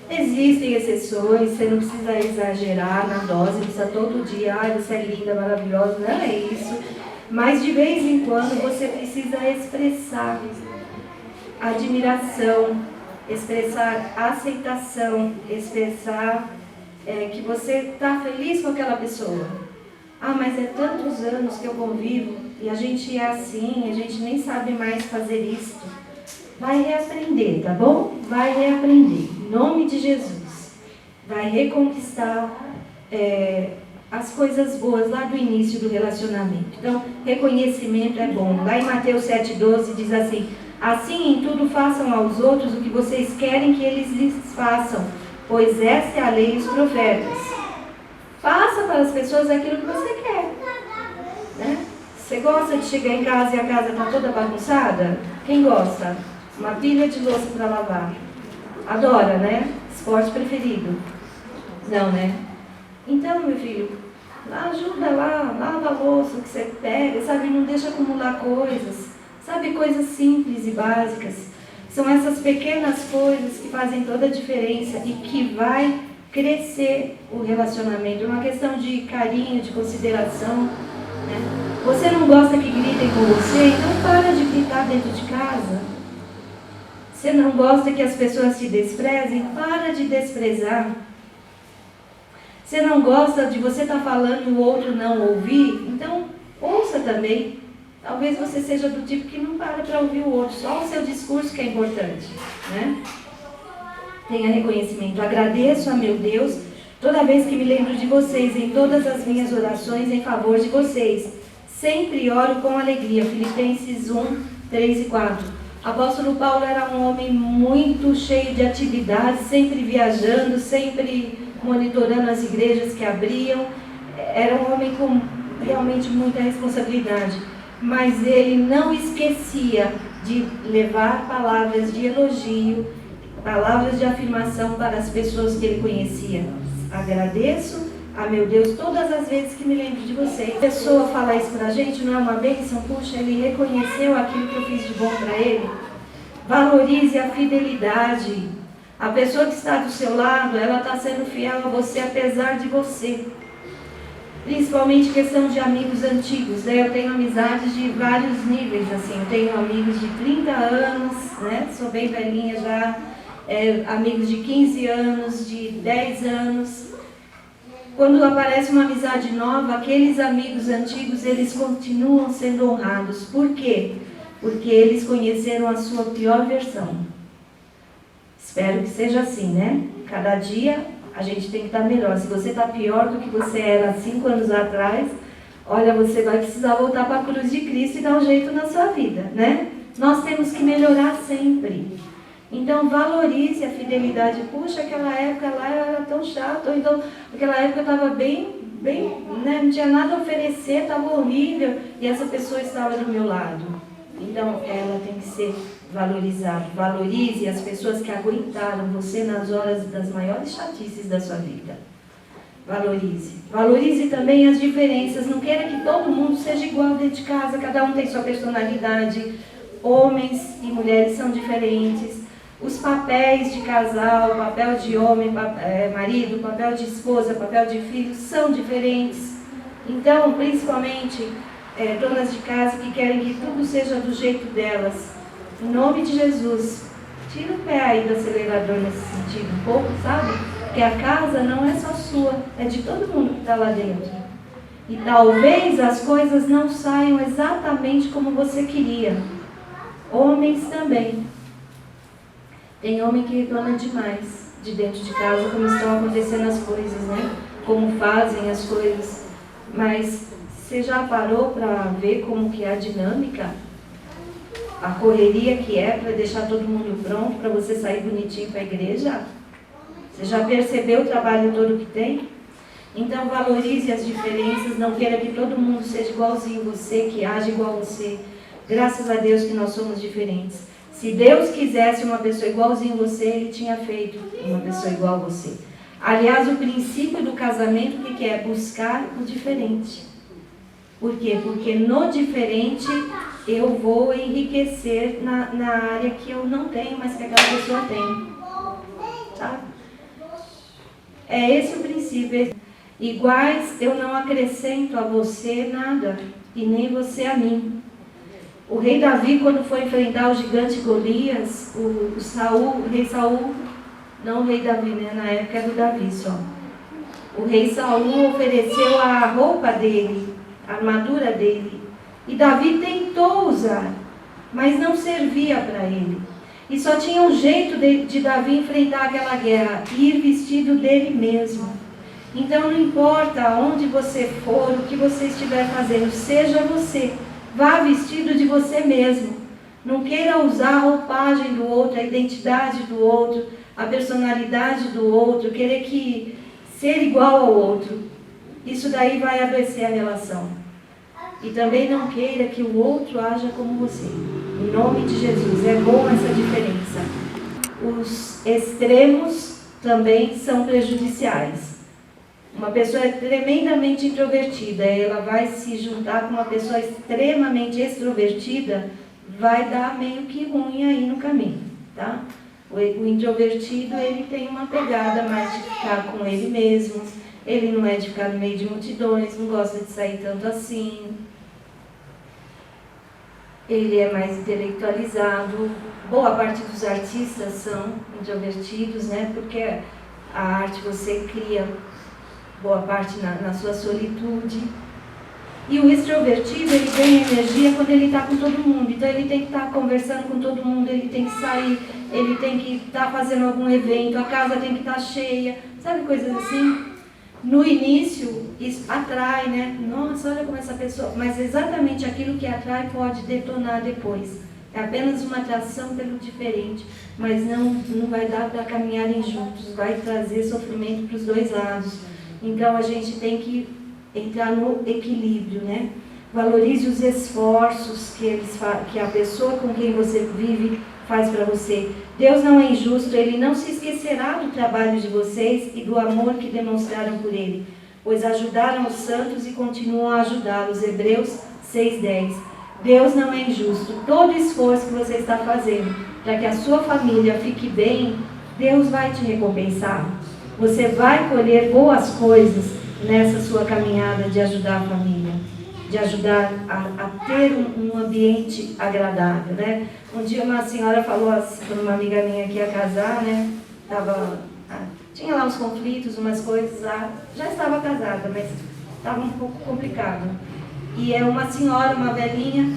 Existem exceções, você não precisa exagerar na dose, não precisa todo dia, você é linda, maravilhosa, não é isso. Mas de vez em quando você precisa expressar admiração, expressar aceitação, expressar que você está feliz com aquela pessoa. Ah, mas é tantos anos que eu convivo e a gente é assim, a gente nem sabe mais fazer isso. Vai reaprender, tá bom? Vai reaprender, em nome de Jesus. Vai reconquistar as coisas boas lá do início do relacionamento. Então, reconhecimento é bom. Lá em Mateus 7,12 diz assim: assim em tudo façam aos outros o que vocês querem que eles lhes façam, pois essa é a lei e os profetas. Faça para as pessoas aquilo que você quer. Né? Você gosta de chegar em casa e a casa está toda bagunçada? Quem gosta? Uma pilha de louça para lavar. Adora, né? Esporte preferido. Não, né? Então, meu filho, ajuda lá, lava a louça que você pega, sabe? Não deixa acumular coisas. Sabe, coisas simples e básicas. São essas pequenas coisas que fazem toda a diferença e que vai crescer o relacionamento, uma questão de carinho, de consideração, né? Você não gosta que gritem com você? Então para de gritar dentro de casa. Você não gosta que as pessoas te desprezem? Para de desprezar. Você não gosta de você estar falando e o outro não ouvir? Então ouça também. Talvez você seja do tipo que não para ouvir o outro, só o seu discurso que é importante, né? Tenha reconhecimento. Agradeço a meu Deus toda vez que me lembro de vocês, em todas as minhas orações em favor de vocês. Sempre oro com alegria. Filipenses 1, 3 e 4. Apóstolo Paulo era um homem muito cheio de atividades, sempre viajando, sempre monitorando as igrejas que abriam. Era um homem com realmente muita responsabilidade. Mas ele não esquecia de levar palavras de elogio, palavras de afirmação para as pessoas que ele conhecia. Agradeço a meu Deus todas as vezes que me lembro de vocês. A pessoa falar isso pra gente não é uma bênção? Puxa, ele reconheceu aquilo que eu fiz de bom para ele. Valorize a fidelidade. A pessoa que está do seu lado, ela está sendo fiel a você apesar de você. Principalmente questão de amigos antigos, né? Eu tenho amizades de vários níveis, assim. Eu tenho amigos de 30 anos, né? Sou bem velhinha já. Amigos de 15 anos, de 10 anos. Quando aparece uma amizade nova, aqueles amigos antigos, eles continuam sendo honrados. Por quê? Porque eles conheceram a sua pior versão. Espero que seja assim, né? Cada dia a gente tem que estar melhor. Se você está pior do que você era 5 anos atrás, olha, você vai precisar voltar para a cruz de Cristo e dar um jeito na sua vida, né? Nós temos que melhorar sempre. Então valorize a fidelidade. Puxa, aquela época lá era tão chato. Ou então, aquela época eu estava bem, né? Não tinha nada a oferecer, estava horrível. E essa pessoa estava do meu lado. Então ela tem que ser valorizada. Valorize as pessoas que aguentaram você nas horas das maiores chatices da sua vida. Valorize. Valorize também as diferenças. Não queira que todo mundo seja igual dentro de casa. Cada um tem sua personalidade. Homens e mulheres são diferentes. Os papéis de casal, papel de homem, marido, papel de esposa, papel de filho, são diferentes. Então, principalmente, donas de casa que querem que tudo seja do jeito delas. Em nome de Jesus, tira o pé aí do acelerador nesse sentido, um pouco, sabe? Porque a casa não é só sua, é de todo mundo que está lá dentro. E talvez as coisas não saiam exatamente como você queria. Homens também. Tem homem que reclama demais de dentro de casa, como estão acontecendo as coisas, né? Como fazem as coisas. Mas você já parou para ver como que é a dinâmica? A correria que é para deixar todo mundo pronto, para você sair bonitinho para a igreja? Você já percebeu o trabalho todo que tem? Então valorize as diferenças, não queira que todo mundo seja igualzinho a você, que age igual a você. Graças a Deus que nós somos diferentes. Se Deus quisesse uma pessoa igualzinha a você, Ele tinha feito uma pessoa igual a você. Aliás, o princípio do casamento, o que é? Buscar o diferente. Por quê? Porque no diferente eu vou enriquecer na área que eu não tenho, mas que aquela pessoa tem. Tá? É esse o princípio. Iguais eu não acrescento a você nada, e nem você a mim. O rei Davi, quando foi enfrentar o gigante Golias, o rei Saul, não o rei Davi, né? Na época era o Davi só. O rei Saul ofereceu a roupa dele, a armadura dele. E Davi tentou usar, mas não servia para ele. E só tinha um jeito de Davi enfrentar aquela guerra, ir vestido dele mesmo. Então não importa onde você for, o que você estiver fazendo, seja você. Vá vestido de você mesmo. Não queira usar a roupagem do outro, a identidade do outro, a personalidade do outro, querer ser igual ao outro. Isso daí vai adoecer a relação. E também não queira que o outro haja como você. Em nome de Jesus, é bom essa diferença. Os extremos também são prejudiciais. Uma pessoa é tremendamente introvertida, ela vai se juntar com uma pessoa extremamente extrovertida, vai dar meio que ruim aí no caminho, tá? O introvertido, ele tem uma pegada mais de ficar com ele mesmo, ele não é de ficar no meio de multidões, não gosta de sair tanto assim. Ele é mais intelectualizado. Boa parte dos artistas são introvertidos, né? Porque a arte você cria boa parte na sua solitude. E o extrovertido, ele ganha energia quando ele está com todo mundo. Então ele tem que estar conversando com todo mundo, ele tem que sair, ele tem que estar fazendo algum evento, a casa tem que estar cheia, sabe, coisas assim. No início, isso atrai, né? Nossa, olha como essa pessoa... Mas exatamente aquilo que atrai pode detonar depois. É apenas uma atração pelo diferente, mas não vai dar para caminharem juntos, vai trazer sofrimento para os dois lados. Então a gente tem que entrar no equilíbrio, né? Valorize os esforços que a pessoa com quem você vive faz para você. Deus não é injusto, Ele não se esquecerá do trabalho de vocês e do amor que demonstraram por Ele, pois ajudaram os santos e continuam a ajudá-los. Hebreus 6:10. Deus não é injusto. Todo esforço que você está fazendo para que a sua família fique bem, Deus vai te recompensar. Você vai colher boas coisas nessa sua caminhada de ajudar a família, de ajudar a ter um ambiente agradável, né? Um dia uma senhora falou assim, para uma amiga minha que ia casar, né? Tinha lá uns conflitos, umas coisas, já estava casada, mas estava um pouco complicado. E é uma senhora, uma velhinha,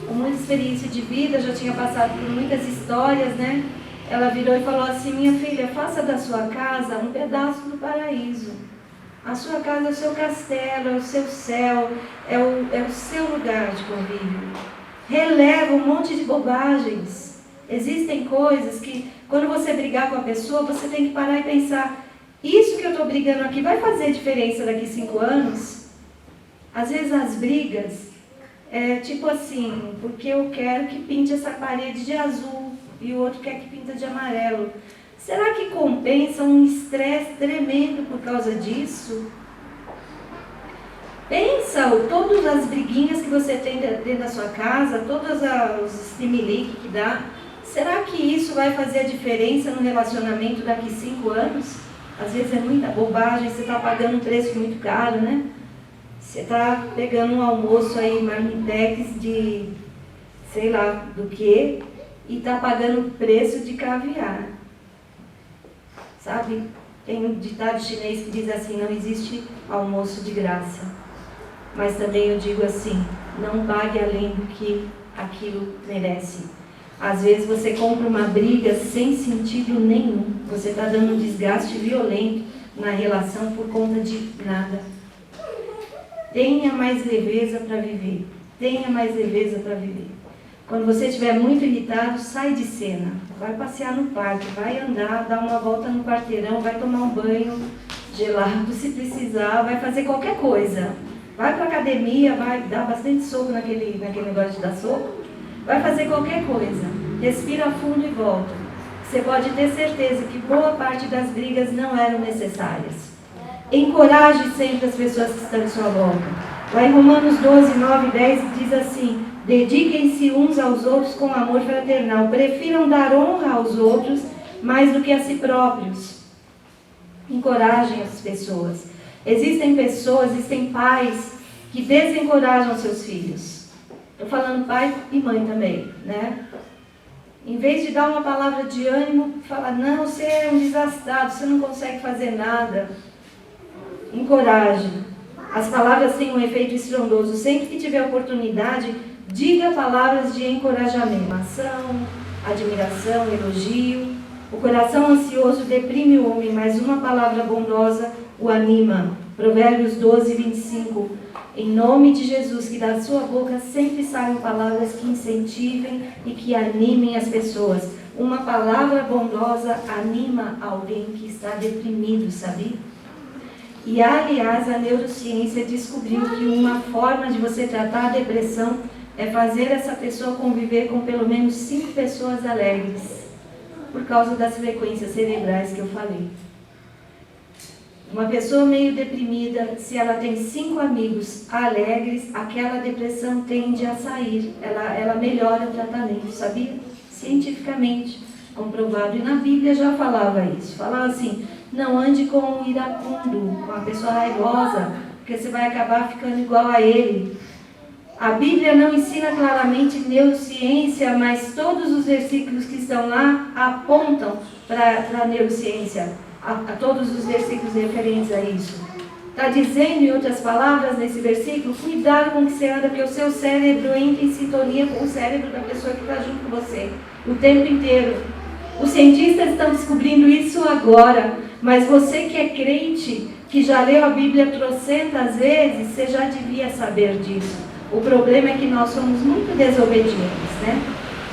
com muita experiência de vida, já tinha passado por muitas histórias, né? Ela virou e falou assim: minha filha, faça da sua casa um pedaço do paraíso. A sua casa é o seu castelo, é o seu céu, é o seu lugar de convívio. Releva um monte de bobagens. Existem coisas que, quando você brigar com a pessoa, você tem que parar e pensar: isso que eu estou brigando aqui vai fazer diferença daqui 5 anos? Às vezes as brigas é tipo assim, porque eu quero que pinte essa parede de azul e o outro quer que pinta de amarelo. Será que compensa um estresse tremendo por causa disso? Pensa, todas as briguinhas que você tem dentro da sua casa, todos os estimilique que dá, será que isso vai fazer a diferença no relacionamento daqui 5 anos? Às vezes é muita bobagem, você está pagando um preço muito caro, né? Você está pegando um almoço aí, marmitex de sei lá do que, e está pagando preço de caviar. Sabe? Tem um ditado chinês que diz assim: não existe almoço de graça. Mas também eu digo assim: não pague além do que aquilo merece. Às vezes você compra uma briga sem sentido nenhum. Você está dando um desgaste violento na relação por conta de nada. Tenha mais leveza para viver. Tenha mais leveza para viver. Quando você estiver muito irritado, sai de cena. Vai passear no parque, vai andar, dar uma volta no quarteirão, vai tomar um banho gelado se precisar, vai fazer qualquer coisa. Vai para a academia, vai dar bastante soco naquele negócio de dar soco. Vai fazer qualquer coisa. Respira fundo e volta. Você pode ter certeza que boa parte das brigas não eram necessárias. Encoraje sempre as pessoas que estão em sua volta. Lá em Romanos 12, 9 e 10 diz assim: dediquem-se uns aos outros com amor fraternal. Prefiram dar honra aos outros mais do que a si próprios. Encorajem as pessoas. Existem pais que desencorajam seus filhos. Estou falando pai e mãe também, né? Em vez de dar uma palavra de ânimo, falar: não, você é um desastrado, você não consegue fazer nada. Encoraje. As palavras têm um efeito estrondoso. Sempre que tiver oportunidade, diga palavras de encorajamento, ação, admiração, elogio. O coração ansioso deprime o homem, mas uma palavra bondosa o anima. Provérbios 12, 25. Em nome de Jesus, que da sua boca sempre saiam palavras que incentivem e que animem as pessoas. Uma palavra bondosa anima alguém que está deprimido, sabia? E, aliás, a neurociência descobriu que uma forma de você tratar a depressão é fazer essa pessoa conviver com pelo menos 5 pessoas alegres, por causa das frequências cerebrais que eu falei. Uma pessoa meio deprimida, se ela tem 5 amigos alegres, aquela depressão tende a sair, ela melhora o tratamento, sabia? Cientificamente. comprovado. E na Bíblia já falava isso. Falava assim, não ande com um iracundo, com uma pessoa raivosa, porque você vai acabar ficando igual a ele. A Bíblia não ensina claramente neurociência, mas todos os versículos que estão lá apontam para a neurociência, a todos os versículos referentes a isso. Está dizendo, em outras palavras, nesse versículo, cuidado com o que você anda, porque o seu cérebro entra em sintonia com o cérebro da pessoa que está junto com você, o tempo inteiro. Os cientistas estão descobrindo isso agora, mas você que é crente, que já leu a Bíblia trocentas vezes, você já devia saber disso. O problema é que nós somos muito desobedientes, né?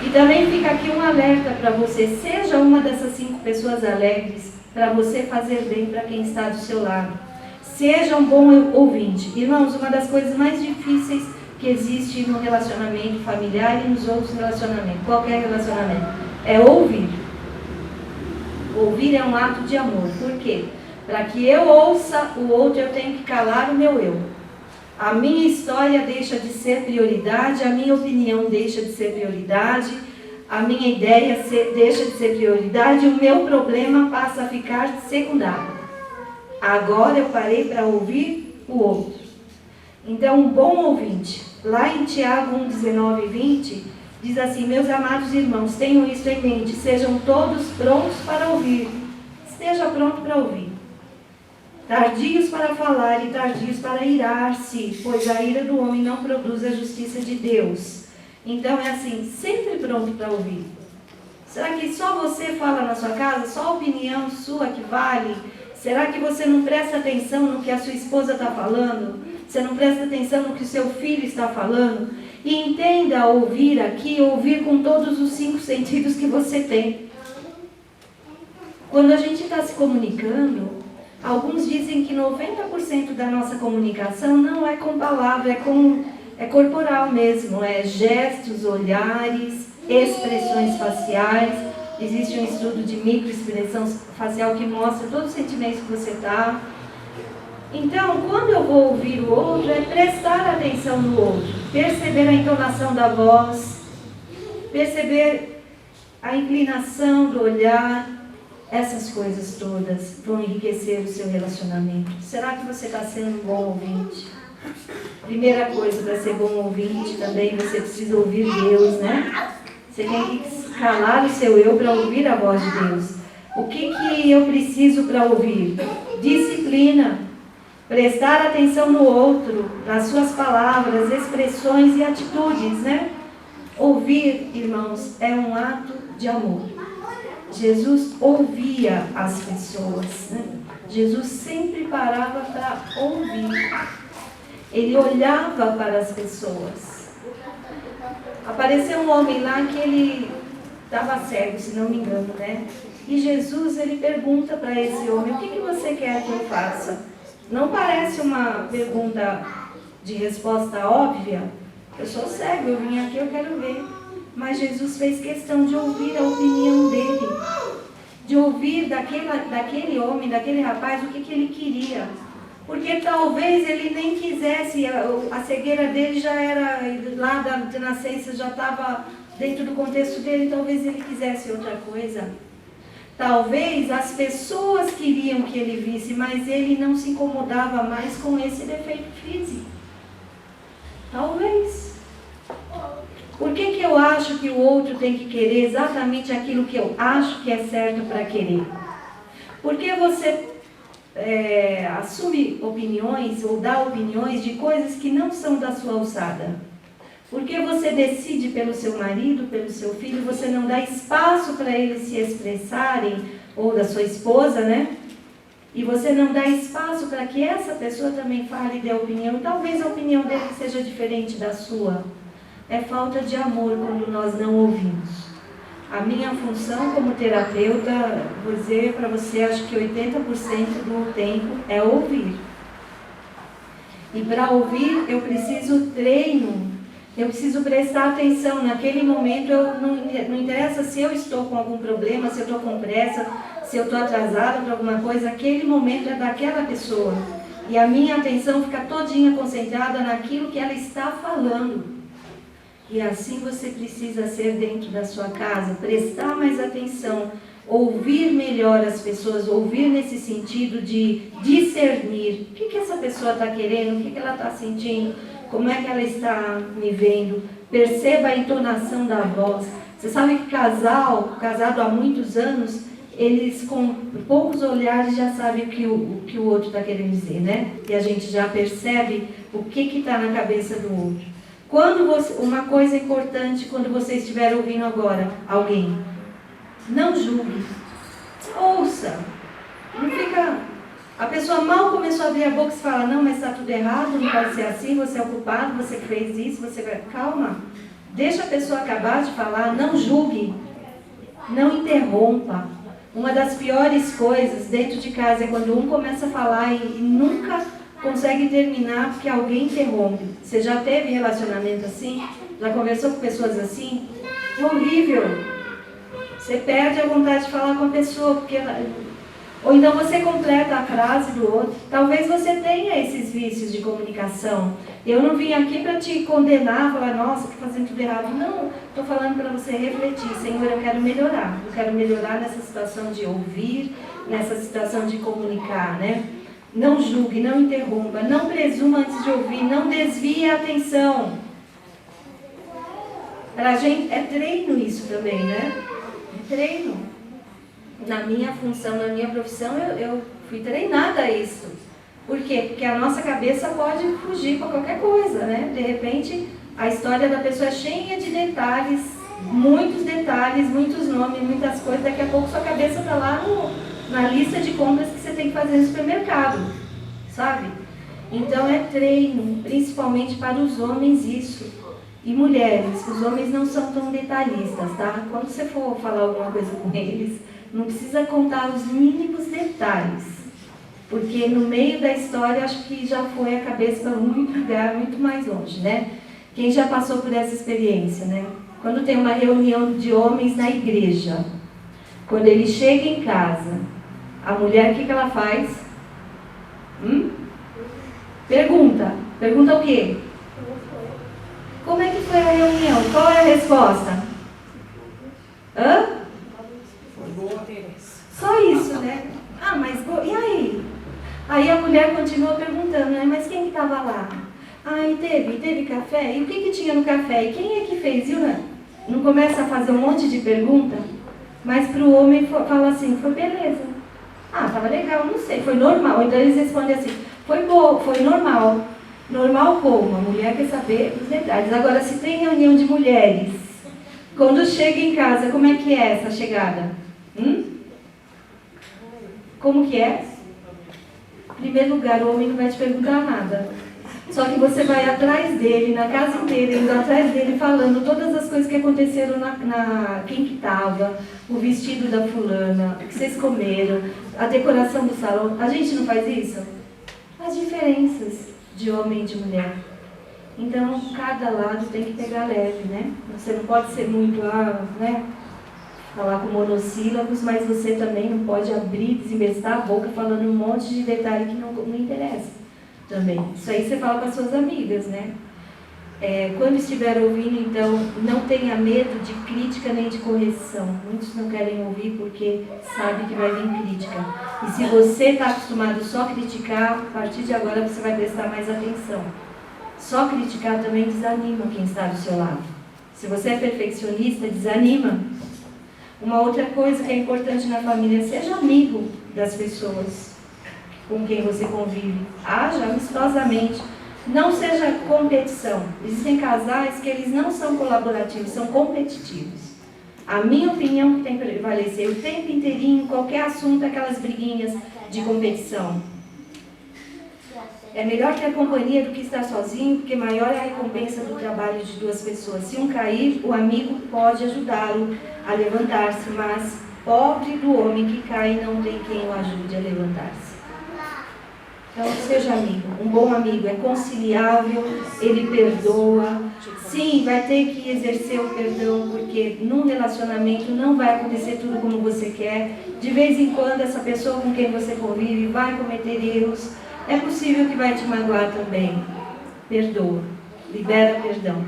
E também fica aqui um alerta para você, seja uma dessas 5 pessoas alegres, para você fazer bem para quem está do seu lado. Seja um bom ouvinte. Irmãos, uma das coisas mais difíceis que existe no relacionamento familiar e nos outros relacionamentos, qualquer relacionamento, é ouvir. Ouvir é um ato de amor. Por quê? Para que eu ouça o outro, eu tenho que calar o meu eu. A minha história deixa de ser prioridade, a minha opinião deixa de ser prioridade, a minha ideia deixa de ser prioridade e o meu problema passa a ficar secundário. Agora eu parei para ouvir o outro. Então, um bom ouvinte, lá em Tiago 1, 19 e 20, diz assim, meus amados irmãos, tenham isso em mente, sejam todos prontos para ouvir. Esteja pronto para ouvir. Tardios para falar e tardios para irar-se, pois a ira do homem não produz a justiça de Deus. Então é assim, sempre pronto para ouvir. Será que só você fala na sua casa? Só a opinião sua que vale? Será que você não presta atenção no que a sua esposa está falando? Você não presta atenção no que o seu filho está falando? E entenda ouvir aqui, ouvir com todos os 5 sentidos que você tem. Quando a gente está se comunicando, alguns dizem que 90% da nossa comunicação não é com palavras, é corporal mesmo, é gestos, olhares, expressões faciais. Existe um estudo de microexpressão facial que mostra todos os sentimentos que você está. Então, quando eu vou ouvir o outro, é prestar atenção no outro, perceber a entonação da voz, perceber a inclinação do olhar. Essas coisas todas vão enriquecer o seu relacionamento. Será que você está sendo um bom ouvinte? Primeira coisa, para ser bom ouvinte também, você precisa ouvir Deus, né? Você tem que calar o seu eu para ouvir a voz de Deus. O que eu preciso para ouvir? Disciplina. Prestar atenção no outro, nas suas palavras, expressões e atitudes, né? Ouvir, irmãos, é um ato de amor. Jesus ouvia as pessoas, né? Jesus sempre parava para ouvir. Ele olhava para as pessoas. Apareceu um homem lá que ele estava cego, se não me engano, né? E Jesus, ele pergunta para esse homem, o que você quer que eu faça? Não parece uma pergunta de resposta óbvia? Eu sou cego, eu vim aqui, eu quero ver. Mas Jesus fez questão de ouvir a opinião dele, de ouvir daquele homem, daquele rapaz, o que ele queria. Porque talvez ele nem quisesse, a cegueira dele já era lá de nascença, já estava dentro do contexto dele, talvez ele quisesse outra coisa. Talvez as pessoas queriam que ele visse, mas ele não se incomodava mais com esse defeito físico. Talvez. Por que eu acho que o outro tem que querer exatamente aquilo que eu acho que é certo para querer? Porque você assume opiniões ou dá opiniões de coisas que não são da sua alçada? Porque você decide pelo seu marido, pelo seu filho, você não dá espaço para eles se expressarem, ou da sua esposa, né? E você não dá espaço para que essa pessoa também fale e dê opinião. Talvez a opinião dele seja diferente da sua. É falta de amor quando nós não ouvimos. A minha função como terapeuta, vou dizer para você, acho que 80% do tempo é ouvir. E para ouvir, eu preciso treino. Eu preciso prestar atenção. Naquele momento, não interessa se eu estou com algum problema, se eu estou com pressa, se eu estou atrasada para alguma coisa. Aquele momento é daquela pessoa. E a minha atenção fica todinha concentrada naquilo que ela está falando. E assim você precisa ser dentro da sua casa, prestar mais atenção, ouvir melhor as pessoas, ouvir nesse sentido de discernir o que essa pessoa está querendo, o que ela está sentindo, como é que ela está me vendo. Perceba a entonação da voz. Você sabe que casado há muitos anos, eles com poucos olhares já sabem o que o outro está querendo dizer, né? E a gente já percebe o que está na cabeça do outro. Uma coisa importante quando você estiver ouvindo agora alguém, não julgue, ouça, não fica... A pessoa mal começou a abrir a boca e fala, não, mas está tudo errado, não pode ser assim, você é o culpado, você fez isso, você vai... Calma, deixa a pessoa acabar de falar, não julgue, não interrompa. Uma das piores coisas dentro de casa é quando um começa a falar e nunca consegue terminar porque alguém interrompe. Você já teve relacionamento assim? Já conversou com pessoas assim? É horrível. Você perde a vontade de falar com a pessoa, porque ou então você completa a frase do outro. Talvez você tenha esses vícios de comunicação. Eu não vim aqui para te condenar, falar, nossa, estou fazendo tudo errado. Não, estou falando para você refletir. Senhor, eu quero melhorar. Eu quero melhorar nessa situação de ouvir, nessa situação de comunicar, né? Não julgue, não interrompa, não presuma antes de ouvir, não desvie a atenção. Para a gente, é treino isso também, né? É treino. Na minha função, na minha profissão, eu fui treinada a isso. Por quê? Porque a nossa cabeça pode fugir para qualquer coisa, né? De repente, a história da pessoa é cheia de detalhes, muitos nomes, muitas coisas. Daqui a pouco sua cabeça está lá na lista de compras que você tem que fazer no supermercado, sabe? Então é treino, principalmente para os homens isso. E mulheres, os homens não são tão detalhistas, tá? Quando você for falar alguma coisa com eles, não precisa contar os mínimos detalhes, porque no meio da história acho que já foi a cabeça para muito lugar, muito mais longe, né? Quem já passou por essa experiência, né? Quando tem uma reunião de homens na igreja, quando ele chega em casa, a mulher, o que ela faz? Pergunta o quê? Como é que foi a reunião? Qual é a resposta? Só isso, né? Ah, mas e aí? Aí a mulher continua perguntando, né? Mas quem estava lá? Ah, e teve café? E o que tinha no café? E quem é que fez? Não começa a fazer um monte de pergunta? Mas para o homem fala assim, foi beleza. Ah, estava legal, não sei, foi normal. Então eles respondem assim, foi bom, foi normal. Normal como? A mulher quer saber os detalhes. Agora, se tem reunião de mulheres, quando chega em casa, como é que é essa chegada? Como que é? Em primeiro lugar, o homem não vai te perguntar nada. Só que você vai atrás dele, na casa inteira, indo atrás dele, falando todas as coisas que aconteceram quem que estava, o vestido da fulana, o que vocês comeram, a decoração do salão. A gente não faz isso? As diferenças de homem e de mulher. Então, cada lado tem que pegar leve, né? Você não pode ser muito, né? Falar com monossílabos, mas você também não pode abrir, desinvestar a boca falando um monte de detalhe que não interessa também. Isso aí você fala com as suas amigas, né? Quando estiver ouvindo, então, não tenha medo de crítica nem de correção. Muitos não querem ouvir porque sabem que vai vir crítica. E se você está acostumado só a criticar, a partir de agora você vai prestar mais atenção. Só criticar também desanima quem está do seu lado. Se você é perfeccionista, desanima. Uma outra coisa que é importante na família, seja amigo das pessoas com quem você convive. Haja amistosamente. Não seja competição. Existem casais que eles não são colaborativos, são competitivos. A minha opinião que tem que prevalecer o tempo inteirinho, qualquer assunto, aquelas briguinhas de competição. É melhor ter a companhia do que estar sozinho, porque maior é a recompensa do trabalho de duas pessoas. Se um cair, o amigo pode ajudá-lo a levantar-se, mas pobre do homem que cai e não tem quem o ajude a levantar-se. Então, seja amigo. Um bom amigo é conciliável, ele perdoa. Sim, vai ter que exercer o perdão, porque num relacionamento não vai acontecer tudo como você quer. De vez em quando, essa pessoa com quem você convive vai cometer erros. É possível que vai te magoar também. Perdoa. Libera perdão.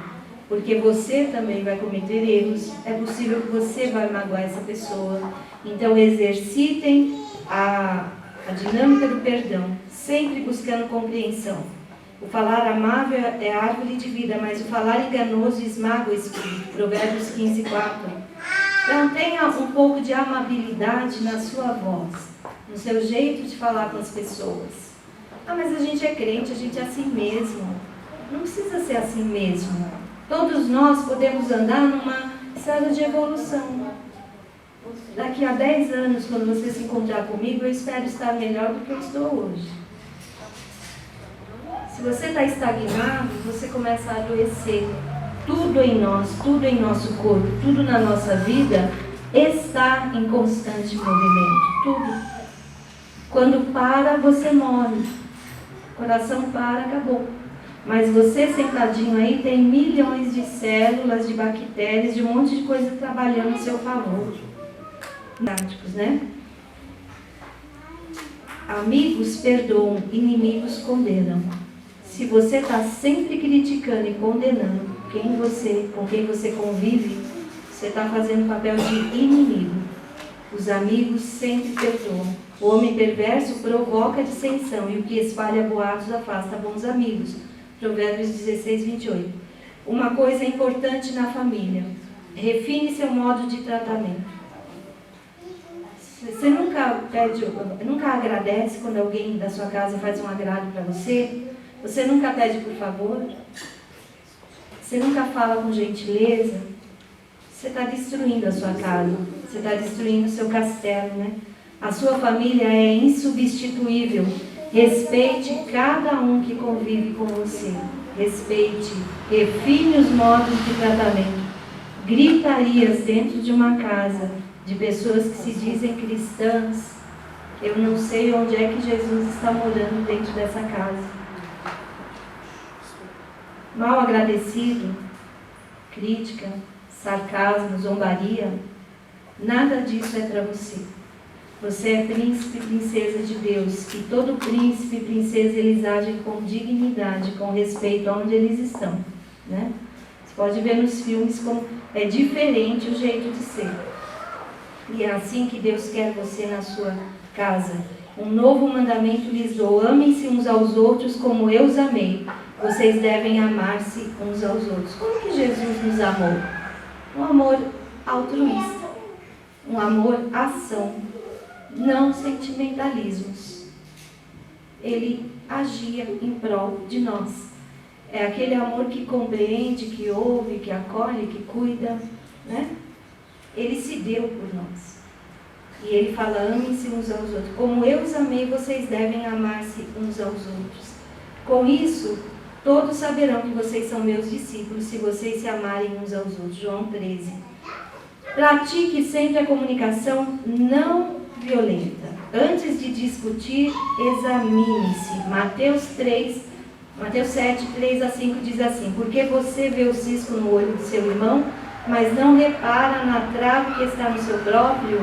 porque você também vai cometer erros, é possível que você vai magoar essa pessoa. Então exercitem a dinâmica do perdão, sempre buscando compreensão. O falar amável é árvore de vida, mas o falar enganoso esmaga o espírito. Provérbios 15, 4. Então tenha um pouco de amabilidade na sua voz, no seu jeito de falar com as pessoas. Ah, mas a gente é crente, a gente é assim mesmo. Não precisa ser assim mesmo. Todos nós podemos andar numa estrada de evolução. Daqui a 10 anos, quando você se encontrar comigo, eu espero estar melhor do que eu estou hoje. Se você está estagnado, você começa a adoecer. Tudo em nós, tudo em nosso corpo, tudo na nossa vida está em constante movimento. Tudo. Quando para, você morre. O coração para, acabou. Mas você sentadinho aí tem milhões de células, de bactérias, de um monte de coisa trabalhando em seu favor. Práticos, né? Amigos perdoam, inimigos condenam. Se você está sempre criticando e condenando com quem você convive, você está fazendo papel de inimigo. Os amigos sempre perdoam. O homem perverso provoca dissensão e o que espalha boatos afasta bons amigos. Provérbios 16, 28. Uma coisa importante na família: refine seu modo de tratamento. Você nunca agradece quando alguém da sua casa faz um agrado para você? Você nunca pede por favor? Você nunca fala com gentileza? Você está destruindo a sua casa. Você está destruindo o seu castelo, né? A sua família é insubstituível. Respeite cada um que convive com você. Respeite. Refine os modos de tratamento. Gritarias dentro de uma casa de pessoas que se dizem cristãs. Eu não sei onde é que Jesus está morando dentro dessa casa. Mal agradecido, crítica, sarcasmo, zombaria, nada disso é para você. Você é príncipe e princesa de Deus, e todo príncipe e princesa eles agem com dignidade, com respeito aonde eles estão, né? Você pode ver nos filmes como é diferente o jeito de ser. E é assim que Deus quer você na sua casa. Um novo mandamento lhes dou: amem-se uns aos outros como eu os amei. Vocês devem amar-se uns aos outros. Como que Jesus nos amou? Um amor altruísta, um amor ação, não sentimentalismos. Ele agia em prol de nós. É aquele amor que compreende, que ouve, que acolhe, que cuida, né? Ele se deu por nós. E ele fala: amem-se uns aos outros. Como eu os amei, vocês devem amar-se uns aos outros. Com isso, todos saberão que vocês são meus discípulos, se vocês se amarem uns aos outros. João 13. Pratique sempre a comunicação não violenta. Antes de discutir, examine-se. Mateus 7, 3 a 5 diz assim: porque você vê o cisco no olho do seu irmão, mas não repara na trave que está no seu próprio?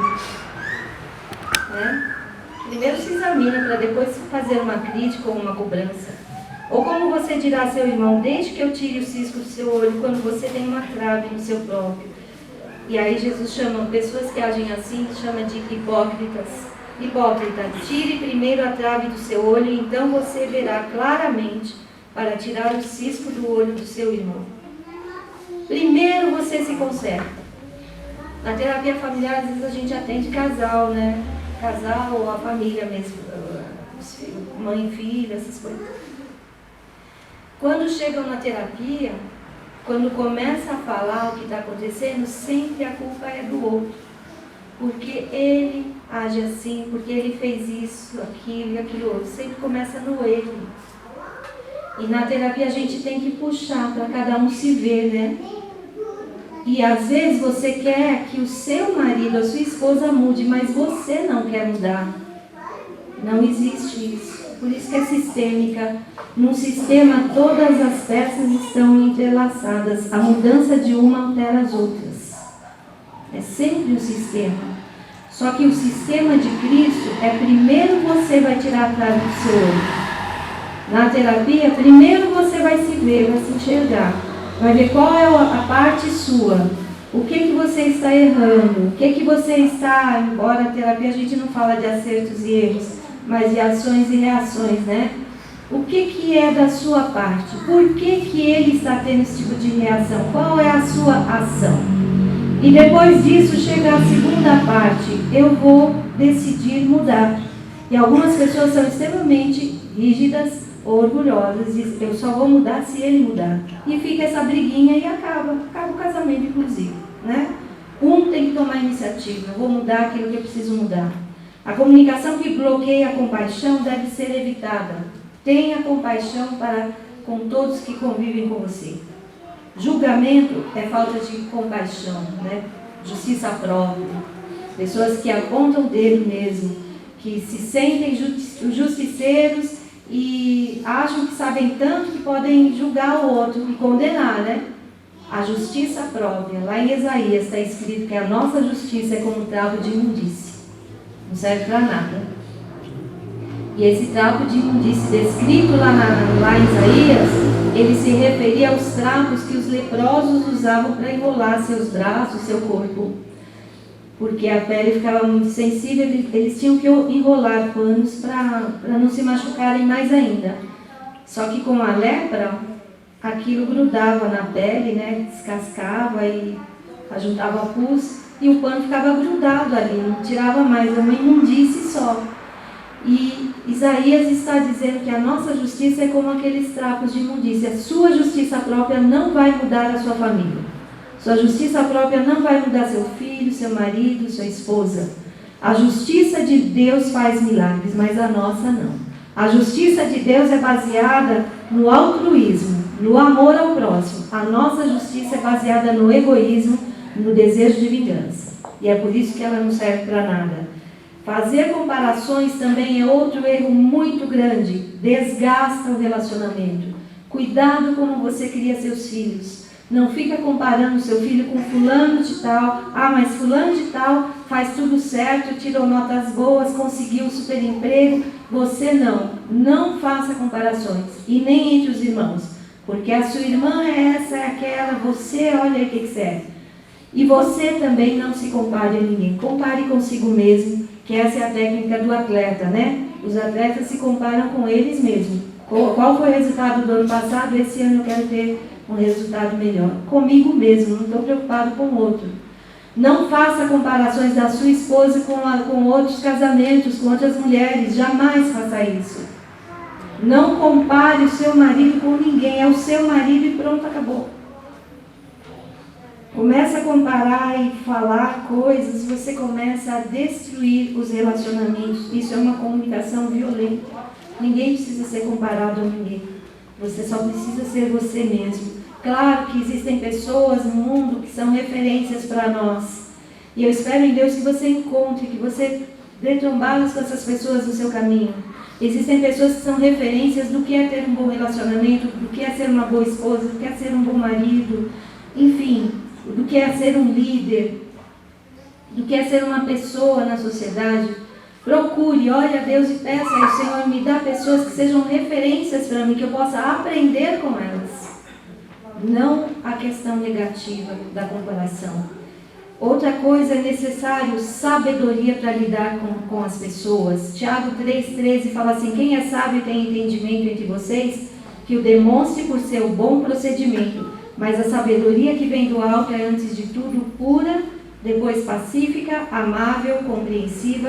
Né? Primeiro se examina para depois fazer uma crítica ou uma cobrança. Ou como você dirá a seu irmão: deixe que eu tire o cisco do seu olho, quando você tem uma trave no seu próprio. E aí Jesus chama pessoas que agem assim, chama de hipócritas. Hipócrita, tire primeiro a trave do seu olho, e então você verá claramente para tirar o cisco do olho do seu irmão. Primeiro você se conserta. Na terapia familiar, às vezes a gente atende casal, né? Casal ou a família mesmo, mãe e filha, essas coisas. Quando chegam na terapia, quando começa a falar o que está acontecendo, sempre a culpa é do outro. Porque ele age assim, porque ele fez isso, aquilo e aquilo outro. Sempre começa no ele. E na terapia a gente tem que puxar para cada um se ver, né? E às vezes você quer que o seu marido, a sua esposa mude, mas você não quer mudar. Não existe isso. Por isso que é sistêmica. Num sistema, todas as peças estão entrelaçadas. A mudança de uma altera as outras. É sempre um sistema. Só que o sistema de Cristo é: primeiro você vai tirar a trave do seu olho. Na terapia, primeiro você vai se ver, vai se enxergar. Vai ver qual é a parte sua. O que você está errando? O que você está, embora a terapia a gente não fala de acertos e erros, mas de ações e reações, né? O que é da sua parte? Por que ele está tendo esse tipo de reação? Qual é a sua ação? E depois disso chega a segunda parte. Eu vou decidir mudar. E algumas pessoas são extremamente rígidas, orgulhosas, diz, eu só vou mudar se ele mudar. E fica essa briguinha e acaba o casamento, inclusive, né? Um tem que tomar iniciativa, eu vou mudar aquilo que eu preciso mudar. A comunicação que bloqueia a compaixão deve ser evitada. Tenha compaixão com todos que convivem com você. Julgamento é falta de compaixão, né? Justiça própria. Pessoas que apontam o dedo mesmo, que se sentem justiceiros e acham que sabem tanto que podem julgar o outro e condenar, né? A justiça própria, lá em Isaías está escrito que a nossa justiça é como um trapo de imundície, não serve para nada. E esse trapo de imundície descrito lá em Isaías, ele se referia aos trapos que os leprosos usavam para enrolar seus braços, seu corpo, porque a pele ficava muito sensível, eles tinham que enrolar panos para não se machucarem mais ainda. Só que com a lepra, aquilo grudava na pele, né? Descascava e ajuntava pus, e o pano ficava grudado ali, não tirava mais, é uma imundície só. E Isaías está dizendo que a nossa justiça é como aqueles trapos de imundície. A sua justiça própria não vai mudar a sua família. Sua justiça própria não vai mudar seu filho, seu marido, sua esposa. A justiça de Deus faz milagres, mas a nossa não. A justiça de Deus é baseada no altruísmo, no amor ao próximo. A nossa justiça é baseada no egoísmo, no desejo de vingança. E é por isso que ela não serve para nada. Fazer comparações também é outro erro muito grande. Desgasta o relacionamento. Cuidado como você cria seus filhos. Não fica comparando seu filho com fulano de tal. Ah, mas fulano de tal faz tudo certo, tirou notas boas, conseguiu um super emprego. Você não. Não faça comparações. E nem entre os irmãos. Porque a sua irmã é essa, é aquela. Você, olha aí o que serve. E você também não se compare a ninguém. Compare consigo mesmo, que essa é a técnica do atleta, né? Os atletas se comparam com eles mesmos. Qual foi o resultado do ano passado? Esse ano eu quero ter um resultado melhor. Comigo mesmo, não estou preocupado com o outro. Não faça comparações da sua esposa com outros casamentos, com outras mulheres. Jamais faça isso. Não compare o seu marido com ninguém. É o seu marido e pronto, acabou. Começa a comparar e falar coisas, você começa a destruir os relacionamentos. Isso é uma comunicação violenta. Ninguém precisa ser comparado a ninguém. Você só precisa ser você mesmo. Claro que existem pessoas no mundo que são referências para nós. E eu espero em Deus que você encontre, que você dê trombadas com essas pessoas no seu caminho. Existem pessoas que são referências do que é ter um bom relacionamento, do que é ser uma boa esposa, do que é ser um bom marido, enfim, do que é ser um líder, do que é ser uma pessoa na sociedade. Procure, ore a Deus e peça ao Senhor, me dá pessoas que sejam referências para mim, que eu possa aprender com elas. Não a questão negativa da comparação. Outra coisa, é necessário sabedoria para lidar com as pessoas. Tiago 3,13 fala assim: quem é sábio e tem entendimento entre vocês, que o demonstre por seu bom procedimento. Mas a sabedoria que vem do alto é, antes de tudo, pura, depois pacífica, amável, compreensiva,